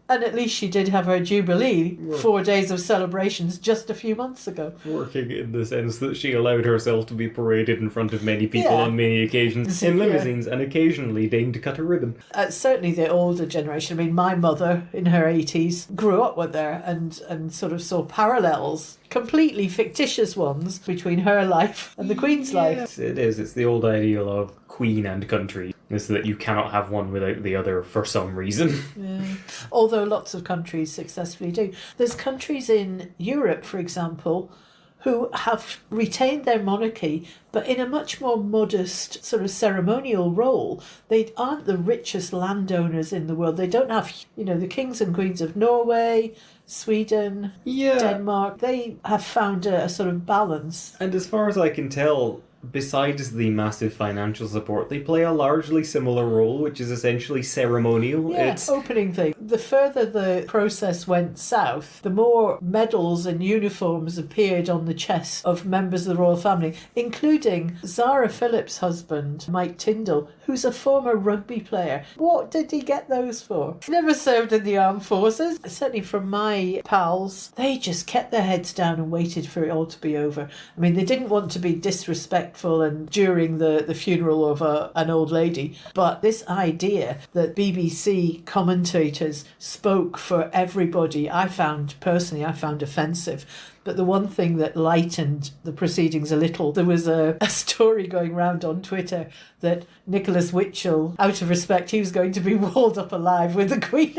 And at least she did have her Jubilee, 4 days of celebrations just a few months ago. Working in the sense that she allowed herself to be paraded in front of many people on many occasions in limousines and occasionally deigned to cut a ribbon. Certainly the older generation. I mean, my mother in her 80s grew up with her and sort of saw parallels, completely fictitious ones, between her life and the Queen's life. It is. It's the old ideal of Queen and country. Is that you cannot have one without the other for some reason. Yeah. Although lots of countries successfully do. There's countries in Europe, for example, who have retained their monarchy, but in a much more modest sort of ceremonial role. They aren't the richest landowners in the world. They don't have, the kings and queens of Norway, Sweden, Denmark. They have found a sort of balance. And as far as I can tell, besides the massive financial support, they play a largely similar role, which is essentially ceremonial. Yeah, it's opening thing. The further the process went south, the more medals and uniforms appeared on the chests of members of the royal family, including Zara Phillips' husband, Mike Tyndall, who's a former rugby player. What did he get those for? Never served in the armed forces. Certainly from my pals, they just kept their heads down and waited for it all to be over. I mean, they didn't want to be disrespectful and during the funeral of an old lady, but this idea that BBC commentators spoke for everybody, I found offensive. But the one thing that lightened the proceedings a little, there was a story going round on Twitter that Nicholas Witchell, out of respect, he was going to be walled up alive with the Queen.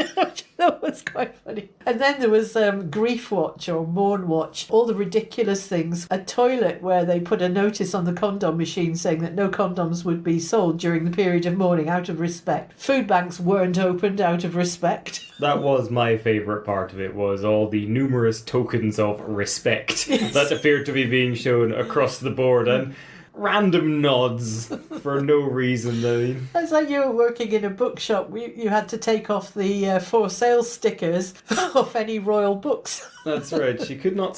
That was quite funny. And then there was Grief Watch or Mourn Watch, all the ridiculous things. A toilet where they put a notice on the condom machine saying that no condoms would be sold during the period of mourning out of respect. Food banks weren't opened out of respect. That was my favourite part of it, was all the numerous tokens of respect that appeared to be being shown across the board, and random nods for no reason. I mean, it's like you were working in a bookshop. You had to take off the for sale stickers off any royal books. That's right. She could not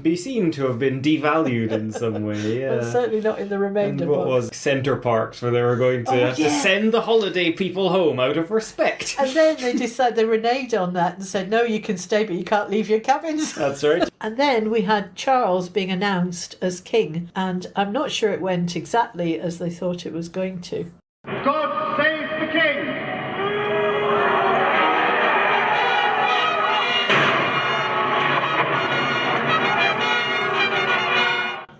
be seen to have been devalued in some way. Yeah, well, certainly not in the remainder. And what was Centre Parks, where they were going to have to send the holiday people home out of respect. And then they decided they reneged on that and said, no, you can stay, but you can't leave your cabins. That's right. And then we had Charles being announced as king, and I'm not sure it went exactly as they thought it was going to. God save the king!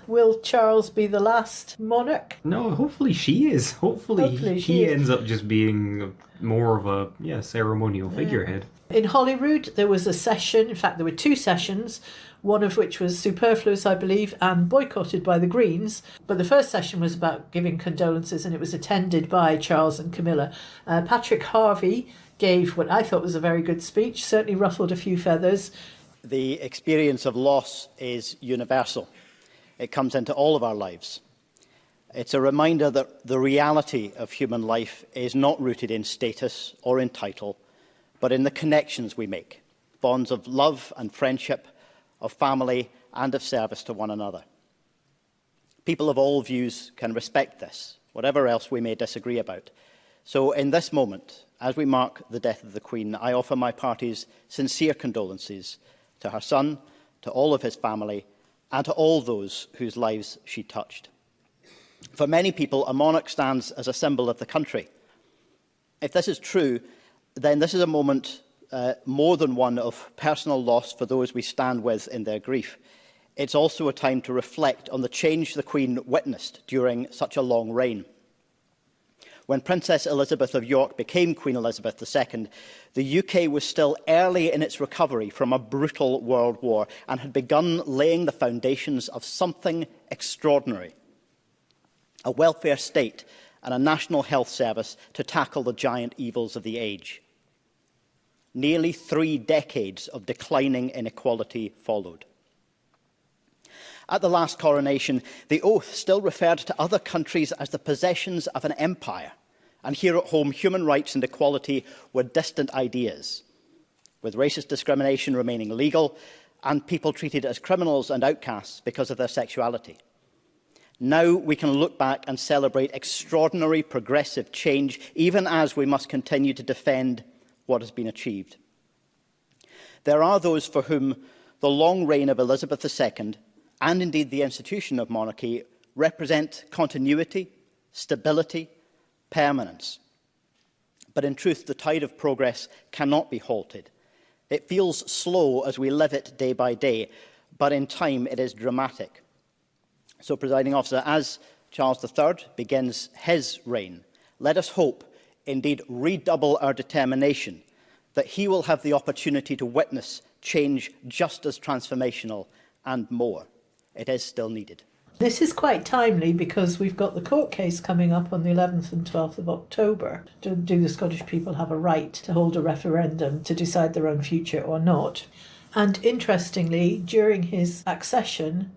Will Charles be the last monarch? No, hopefully she is. Hopefully he ends up just being more of a ceremonial figurehead. In Holyrood, there was a session. In fact, there were 2 sessions, one of which was superfluous, I believe, and boycotted by the Greens. But the first session was about giving condolences, and it was attended by Charles and Camilla. Patrick Harvey gave what I thought was a very good speech, certainly ruffled a few feathers. The experience of loss is universal. It comes into all of our lives. It's a reminder that the reality of human life is not rooted in status or in title, but in the connections we make, bonds of love and friendship, of family and of service to one another. People of all views can respect this, whatever else we may disagree about. So in this moment, as we mark the death of the Queen, I offer my party's sincere condolences to her son, to all of his family, and to all those whose lives she touched. For many people, a monarch stands as a symbol of the country. If this is true, then this is a moment more than one of personal loss for those we stand with in their grief. It's also a time to reflect on the change the Queen witnessed during such a long reign. When Princess Elizabeth of York became Queen Elizabeth II, the UK was still early in its recovery from a brutal world war and had begun laying the foundations of something extraordinary: a welfare state and a national health service to tackle the giant evils of the age. Nearly 3 decades of declining inequality followed. At the last coronation, the oath still referred to other countries as the possessions of an empire, and here at home, human rights and equality were distant ideas, with racist discrimination remaining legal and people treated as criminals and outcasts because of their sexuality. Now we can look back and celebrate extraordinary progressive change, even as we must continue to defend what has been achieved. There are those for whom the long reign of Elizabeth II, and indeed the institution of monarchy, represent continuity, stability, permanence. But in truth, the tide of progress cannot be halted. It feels slow as we live it day by day, but in time it is dramatic. So, Presiding Officer, as Charles III begins his reign, let us hope, indeed redouble our determination, that he will have the opportunity to witness change just as transformational and more. It is still needed. This is quite timely because we've got the court case coming up on the 11th and 12th of October. Do the Scottish people have a right to hold a referendum to decide their own future or not? And interestingly, during his accession,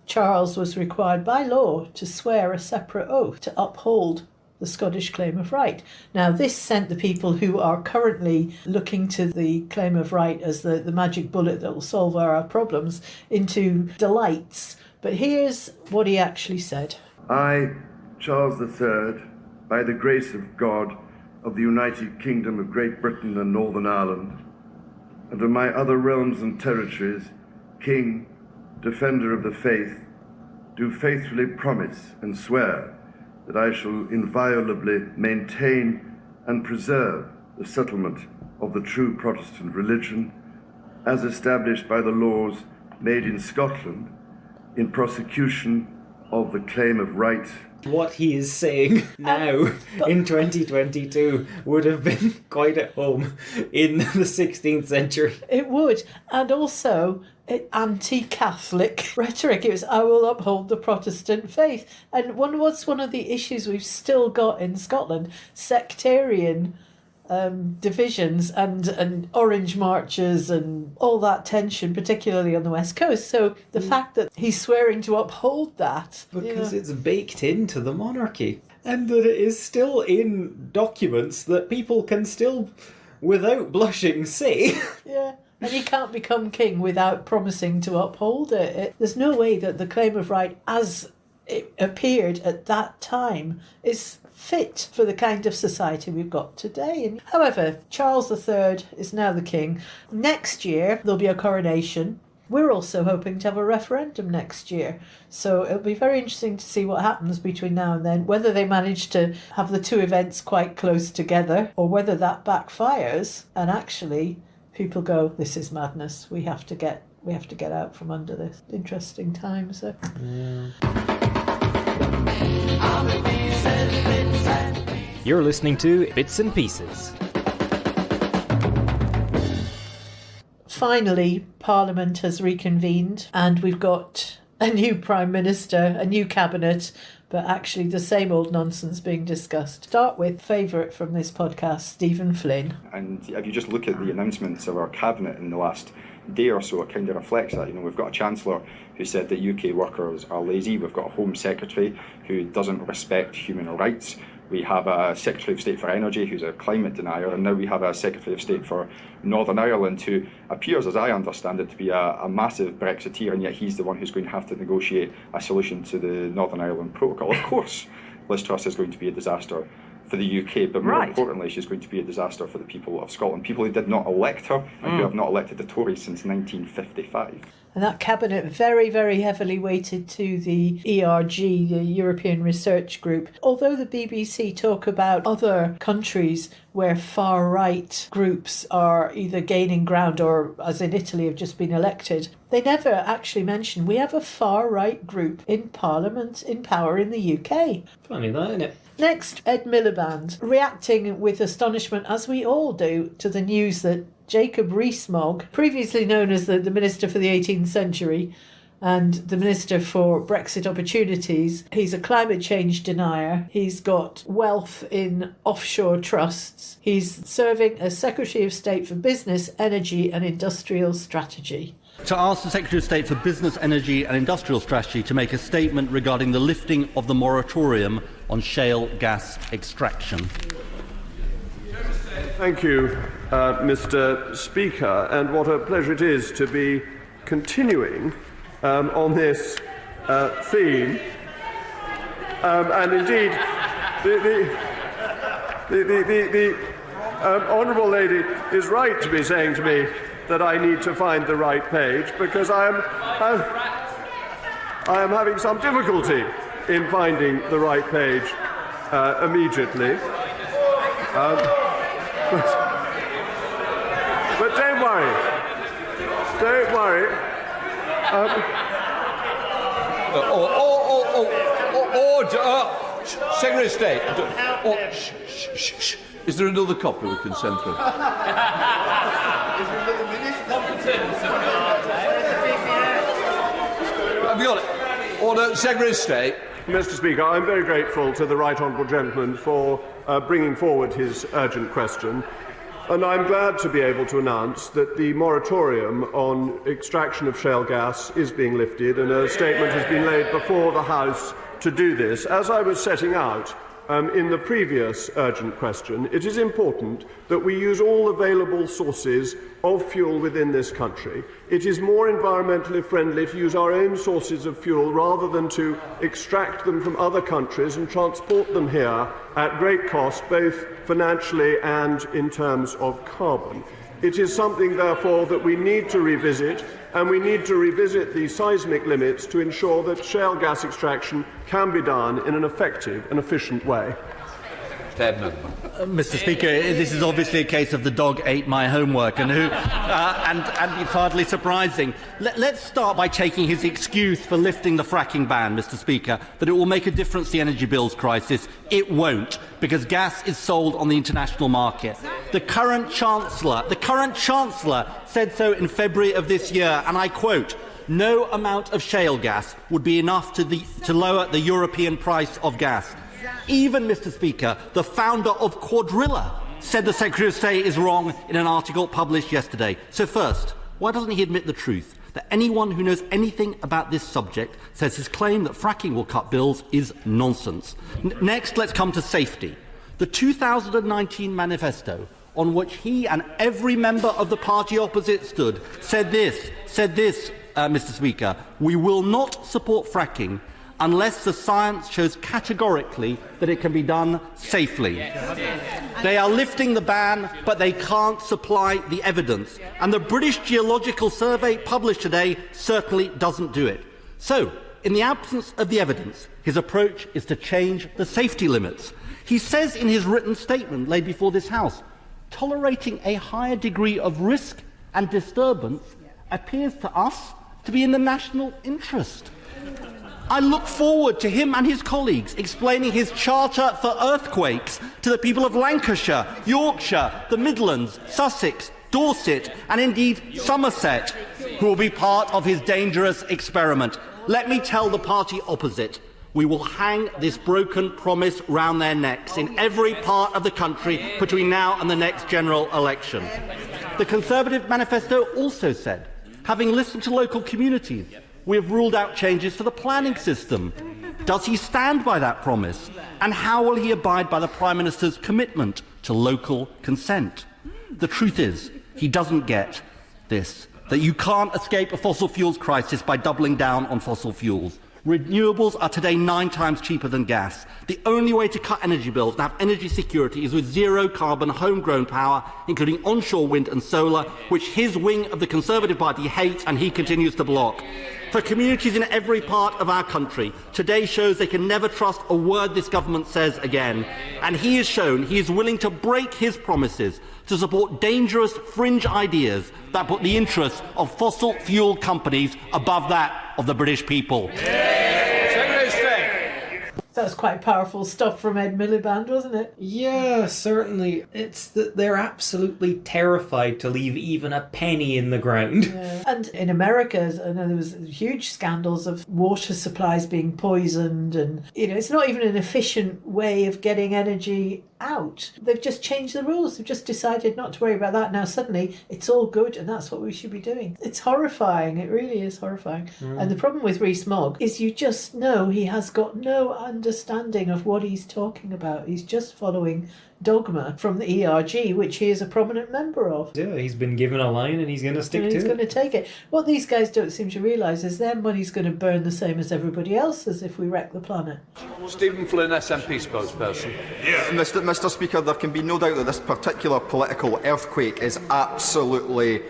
Charles was required by law to swear a separate oath to uphold the Scottish claim of right. Now, this sent the people who are currently looking to the claim of right as the magic bullet that will solve our problems into delights. But here's what he actually said. I, Charles III, by the grace of God, of the United Kingdom of Great Britain and Northern Ireland, and of my other realms and territories, King, Defender of the Faith, do faithfully promise and swear that I shall inviolably maintain and preserve the settlement of the true Protestant religion, as established by the laws made in Scotland, in prosecution of the claim of right. What he is saying now in 2022 would have been quite at home in the 16th century. It would. And also anti-Catholic rhetoric. It was, I will uphold the Protestant faith. And what's one of the issues we've still got in Scotland? Sectarian divisions and orange marches and all that tension, particularly on the West Coast. So the fact that he's swearing to uphold that... Because it's baked into the monarchy. And that it is still in documents that people can still, without blushing, say. Yeah. And he can't become king without promising to uphold it. There's no way that the claim of right, as it appeared at that time, is fit for the kind of society we've got today. However, Charles III is now the king. Next year, there'll be a coronation. We're also hoping to have a referendum next year. So it'll be very interesting to see what happens between now and then, whether they manage to have the two events quite close together or whether that backfires and actually people go, this is madness. We have to get out from under this. Interesting times. You're listening to Bits and Pieces. Finally, Parliament has reconvened and we've got a new Prime Minister, a new cabinet, but actually the same old nonsense being discussed. Start with favourite from this podcast, Stephen Flynn. And if you just look at the announcements of our cabinet in the last day or so, it kind of reflects that. You know, we've got a Chancellor who said that UK workers are lazy. We've got a Home Secretary who doesn't respect human rights. We have a Secretary of State for Energy who's a climate denier, and now we have a Secretary of State for Northern Ireland who appears, as I understand it, to be a massive Brexiteer, and yet he's the one who's going to have to negotiate a solution to the Northern Ireland Protocol. Of course, Liz Truss is going to be a disaster for the UK, but more importantly, she's going to be a disaster for the people of Scotland, people who did not elect her and who have not elected the Tories since 1955. And that cabinet very, very heavily weighted to the ERG, the European Research Group. Although the BBC talk about other countries where far-right groups are either gaining ground or, as in Italy, have just been elected, they never actually mention we have a far-right group in Parliament in power in the UK. Funny that, isn't it? Next, Ed Miliband, reacting with astonishment, as we all do, to the news that Jacob Rees-Mogg, previously known as the Minister for the 18th Century and the Minister for Brexit Opportunities, he's a climate change denier. He's got wealth in offshore trusts. He's serving as Secretary of State for Business, Energy and Industrial Strategy. To ask the Secretary of State for Business, Energy and Industrial Strategy to make a statement regarding the lifting of the moratorium on shale gas extraction. Thank you, Mr. Speaker, and what a pleasure it is to be continuing on this theme. And indeed, the Honourable Lady is right to be saying to me that I need to find the right page because I am having some difficulty in finding the right page immediately. But don't worry. Don't worry. Secretary of State. Is there another copy we can send through? Have you got it? Order, Secretary of State. Mr. Speaker, I'm very grateful to the right honourable gentleman for bringing forward his urgent question. And I'm glad to be able to announce that the moratorium on extraction of shale gas is being lifted, and a statement has been laid before the House to do this. As I was setting out in the previous urgent question, it is important that we use all available sources of fuel within this country. It is more environmentally friendly to use our own sources of fuel rather than to extract them from other countries and transport them here at great cost, both financially and in terms of carbon. It is something, therefore, that we need to revisit, and we need to revisit the seismic limits to ensure that shale gas extraction can be done in an effective and efficient way. Mr. Speaker, this is obviously a case of the dog ate my homework, and it's hardly surprising. Let's start by taking his excuse for lifting the fracking ban, Mr. Speaker, that it will make a difference to the energy bills crisis. It won't, because gas is sold on the international market. The current Chancellor said so in February of this year, and I quote, "No amount of shale gas would be enough to lower the European price of gas." Even, Mr. Speaker, the founder of Quadrilla said the Secretary of State is wrong in an article published yesterday. So first, why doesn't he admit the truth? That anyone who knows anything about this subject says his claim that fracking will cut bills is nonsense. Next, let's come to safety. The 2019 manifesto, on which he and every member of the party opposite stood, said this, Mr. Speaker, "We will not support fracking unless the science shows categorically that it can be done safely." They are lifting the ban, but they can't supply the evidence. And the British Geological Survey published today certainly doesn't do it. So, in the absence of the evidence, his approach is to change the safety limits. He says in his written statement laid before this House, tolerating a higher degree of risk and disturbance appears to us to be in the national interest. I look forward to him and his colleagues explaining his charter for earthquakes to the people of Lancashire, Yorkshire, the Midlands, Sussex, Dorset and indeed Somerset, who will be part of his dangerous experiment. Let me tell the party opposite, we will hang this broken promise round their necks in every part of the country between now and the next general election. The Conservative manifesto also said, having listened to local communities, we have ruled out changes to the planning system. Does he stand by that promise? And how will he abide by the Prime Minister's commitment to local consent? The truth is, he doesn't get this, that you can't escape a fossil fuels crisis by doubling down on fossil fuels. Renewables are today 9 times cheaper than gas. The only way to cut energy bills and have energy security is with zero-carbon homegrown power, including onshore wind and solar, which his wing of the Conservative Party hates and he continues to block. For communities in every part of our country, today shows they can never trust a word this government says again. And he has shown he is willing to break his promises to support dangerous fringe ideas that put the interests of fossil fuel companies above that of the British people. That was quite powerful stuff from Ed Miliband, wasn't it? Yeah, certainly. It's that they're absolutely terrified to leave even a penny in the ground. Yeah. And in America, I know there was huge scandals of water supplies being poisoned, and it's not even an efficient way of getting energy out. They've just changed the rules. They've just decided not to worry about that. Now suddenly it's all good and that's what we should be doing. It's horrifying. It really is horrifying. And the problem with Rees-Mogg is you just know he has got no understanding of what he's talking about. He's just following dogma from the ERG, which he is a prominent member of. Yeah, he's been given a line and he's going to stick to it. He's going to take it. What these guys don't seem to realise is their money's going to burn the same as everybody else's if we wreck the planet. Stephen Flynn, SNP spokesperson. Mr. Speaker, there can be no doubt that this particular political earthquake is absolutely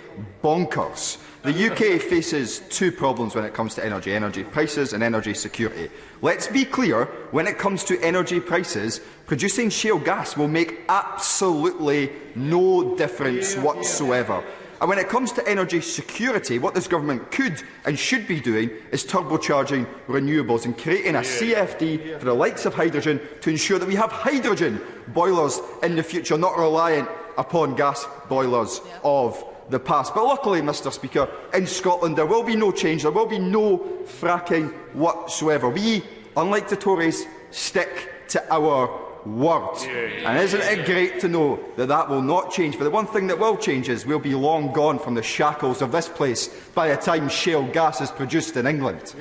bonkers. The UK faces two problems when it comes to energy prices and energy security. Let's be clear, when it comes to energy prices, producing shale gas will make absolutely no difference whatsoever. And when it comes to energy security, what this government could and should be doing is turbocharging renewables and creating a CFD for the likes of hydrogen to ensure that we have hydrogen boilers in the future, not reliant upon gas boilers of the past. But luckily, Mr. Speaker, in Scotland there will be no change, there will be no fracking whatsoever. We, unlike the Tories, stick to our word. And isn't it great to know that that will not change? But the one thing that will change is we'll be long gone from the shackles of this place by the time shale gas is produced in England.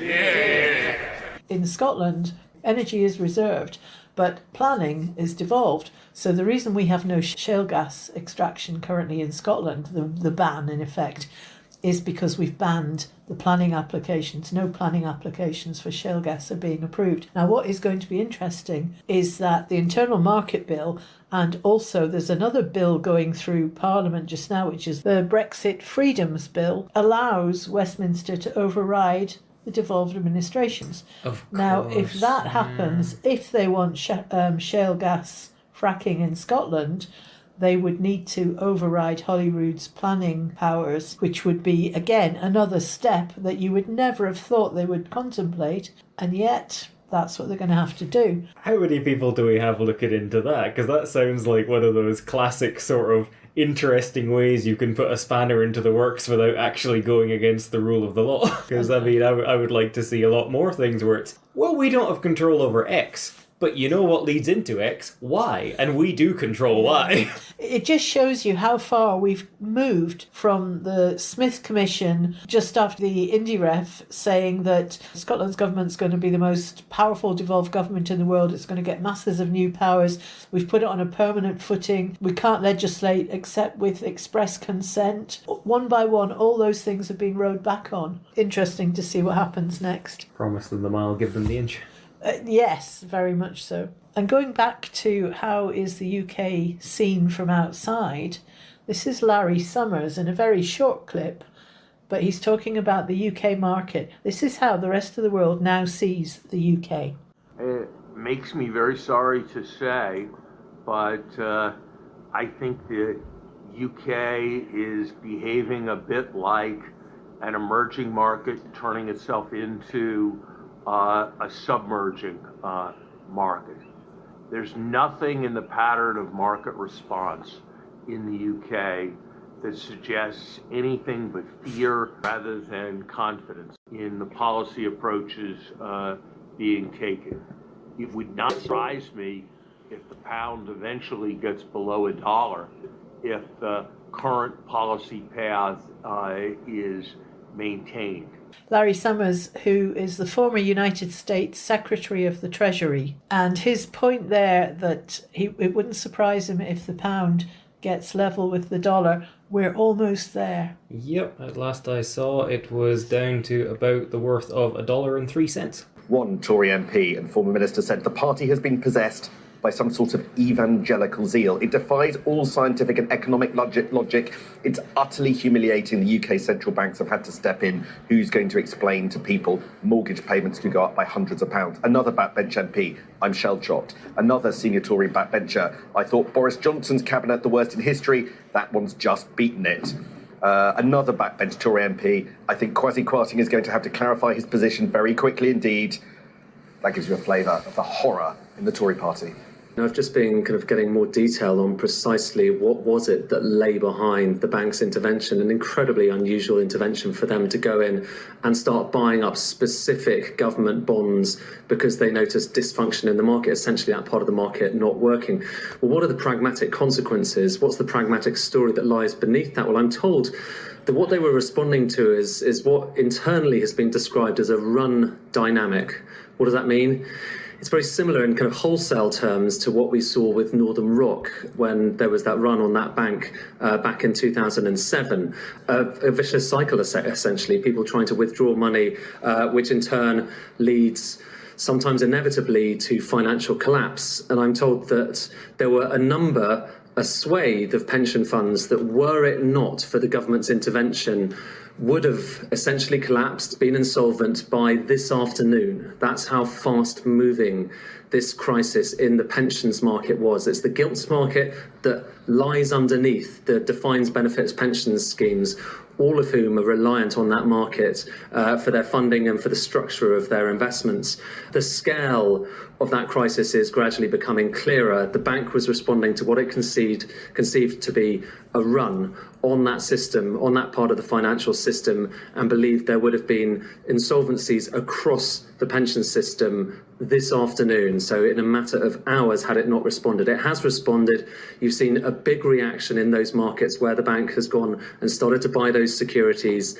In Scotland, energy is reserved, but planning is devolved. So the reason we have no shale gas extraction currently in Scotland, the ban in effect, is because we've banned the planning applications. No planning applications for shale gas are being approved. Now, what is going to be interesting is that the Internal Market Bill, and also there's another bill going through Parliament just now, which is the Brexit Freedoms Bill, allows Westminster to override the devolved administrations. Now, if that happens, if they want shale gas fracking in Scotland, they would need to override Holyrood's planning powers, which would be, again, another step that you would never have thought they would contemplate, and yet that's what they're going to have to do. How many people do we have looking into that? Because that sounds like one of those classic sort of interesting ways you can put a spanner into the works without actually going against the rule of the law. Because, I mean, I would like to see a lot more things where it's, well, we don't have control over X, but you know what leads into X? Y. And we do control Y. It just shows you how far we've moved from the Smith Commission just after the IndyRef saying that Scotland's government's going to be the most powerful devolved government in the world. It's going to get masses of new powers. We've put it on a permanent footing. We can't legislate except with express consent. One by one, all those things have been rowed back on. Interesting to see what happens next. Promise them the mile, give them the inch. Yes, very much so. And going back to how is the UK seen from outside, this is Larry Summers in a very short clip, but he's talking about the UK market. This is how the rest of the world now sees the UK. It makes me very sorry to say, but I think the UK is behaving a bit like an emerging market turning itself into a submerging market. There's nothing in the pattern of market response in the UK that suggests anything but fear rather than confidence in the policy approaches being taken. It would not surprise me if the pound eventually gets below $1 if the current policy path is maintained. Larry Summers, who is the former United States Secretary of the Treasury, and his point there that it wouldn't surprise him if the pound gets level with the dollar. We're almost there. Yep, at last I saw it was down to about the worth of $1.03. One Tory MP and former minister said the party has been possessed by some sort of evangelical zeal. It defies all scientific and economic logic. It's utterly humiliating. The UK central banks have had to step in. Who's going to explain to people mortgage payments could go up by hundreds of pounds? Another backbench MP, I'm shell-shocked. Another senior Tory backbencher, I thought Boris Johnson's cabinet the worst in history. That one's just beaten it. Another backbench Tory MP, I think Kwasi Kwarteng is going to have to clarify his position very quickly indeed. That gives you a flavour of the horror in the Tory party. I've just been kind of getting more detail on precisely what was it that lay behind the bank's intervention, an incredibly unusual intervention for them to go in and start buying up specific government bonds because they noticed dysfunction in the market, essentially that part of the market not working. Well, what are the pragmatic consequences? What's the pragmatic story that lies beneath that? Well, I'm told that what they were responding to is what internally has been described as a run dynamic. What does that mean? It's very similar in kind of wholesale terms to what we saw with Northern Rock when there was that run on that bank back in 2007. A vicious cycle, essentially, people trying to withdraw money, which in turn leads sometimes inevitably to financial collapse. And I'm told that there were a swathe of pension funds that, were it not for the government's intervention, would have essentially collapsed, been insolvent by this afternoon. That's how fast moving this crisis in the pensions market was. It's the gilts market that lies underneath the defined benefits pensions schemes, all of whom are reliant on that market for their funding and for the structure of their investments. The scale of that crisis is gradually becoming clearer. The bank was responding to what it conceived to be a run on that system, on that part of the financial system, and believed there would have been insolvencies across the pension system this afternoon. So in a matter of hours, had it not responded. It has responded. You've seen a big reaction in those markets where the bank has gone and started to buy those securities.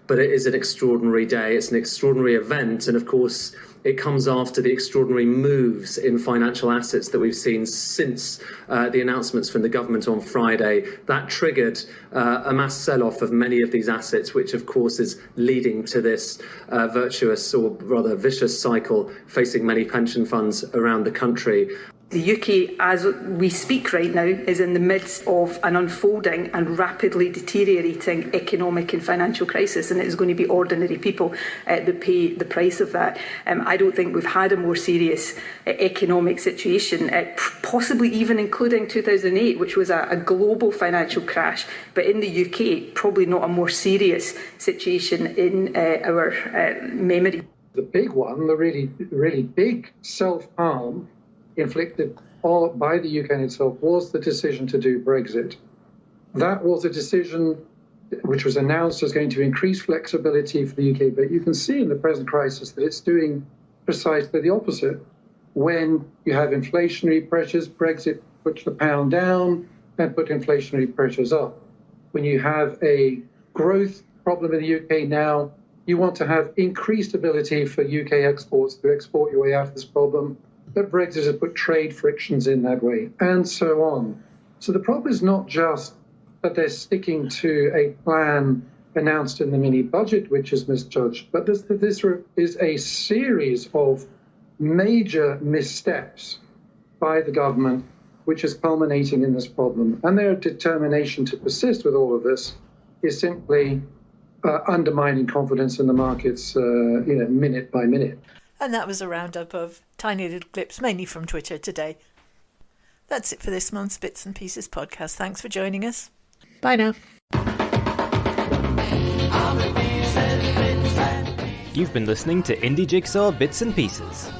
But it is an extraordinary day. It's an extraordinary event. And of course, it comes after the extraordinary moves in financial assets that we've seen since the announcements from the government on Friday. That triggered a mass sell-off of many of these assets, which of course is leading to this virtuous, or rather vicious, cycle facing many pension funds around the country. The UK, as we speak right now, is in the midst of an unfolding and rapidly deteriorating economic and financial crisis, and it is going to be ordinary people that pay the price of that. I don't think we've had a more serious economic situation, possibly even including 2008, which was a global financial crash, but in the UK, probably not a more serious situation in our memory. The big one, the really big self-harm inflicted by the UK in itself, was the decision to do Brexit. That was a decision which was announced as going to increase flexibility for the UK, but you can see in the present crisis that it's doing precisely the opposite. When you have inflationary pressures, Brexit puts the pound down and put inflationary pressures up. When you have a growth problem in the UK now, you want to have increased ability for UK exports to export your way out of this problem. But Brexit has put trade frictions in that way, and so on. So the problem is not just that they're sticking to a plan announced in the mini-budget, which is misjudged, but this is a series of major missteps by the government, which is culminating in this problem. And their determination to persist with all of this is simply undermining confidence in the markets minute by minute. And that was a roundup of tiny little clips, mainly from Twitter today. That's it for this month's Bits and Pieces podcast. Thanks for joining us. Bye now. You've been listening to Indie Jigsaw Bits and Pieces.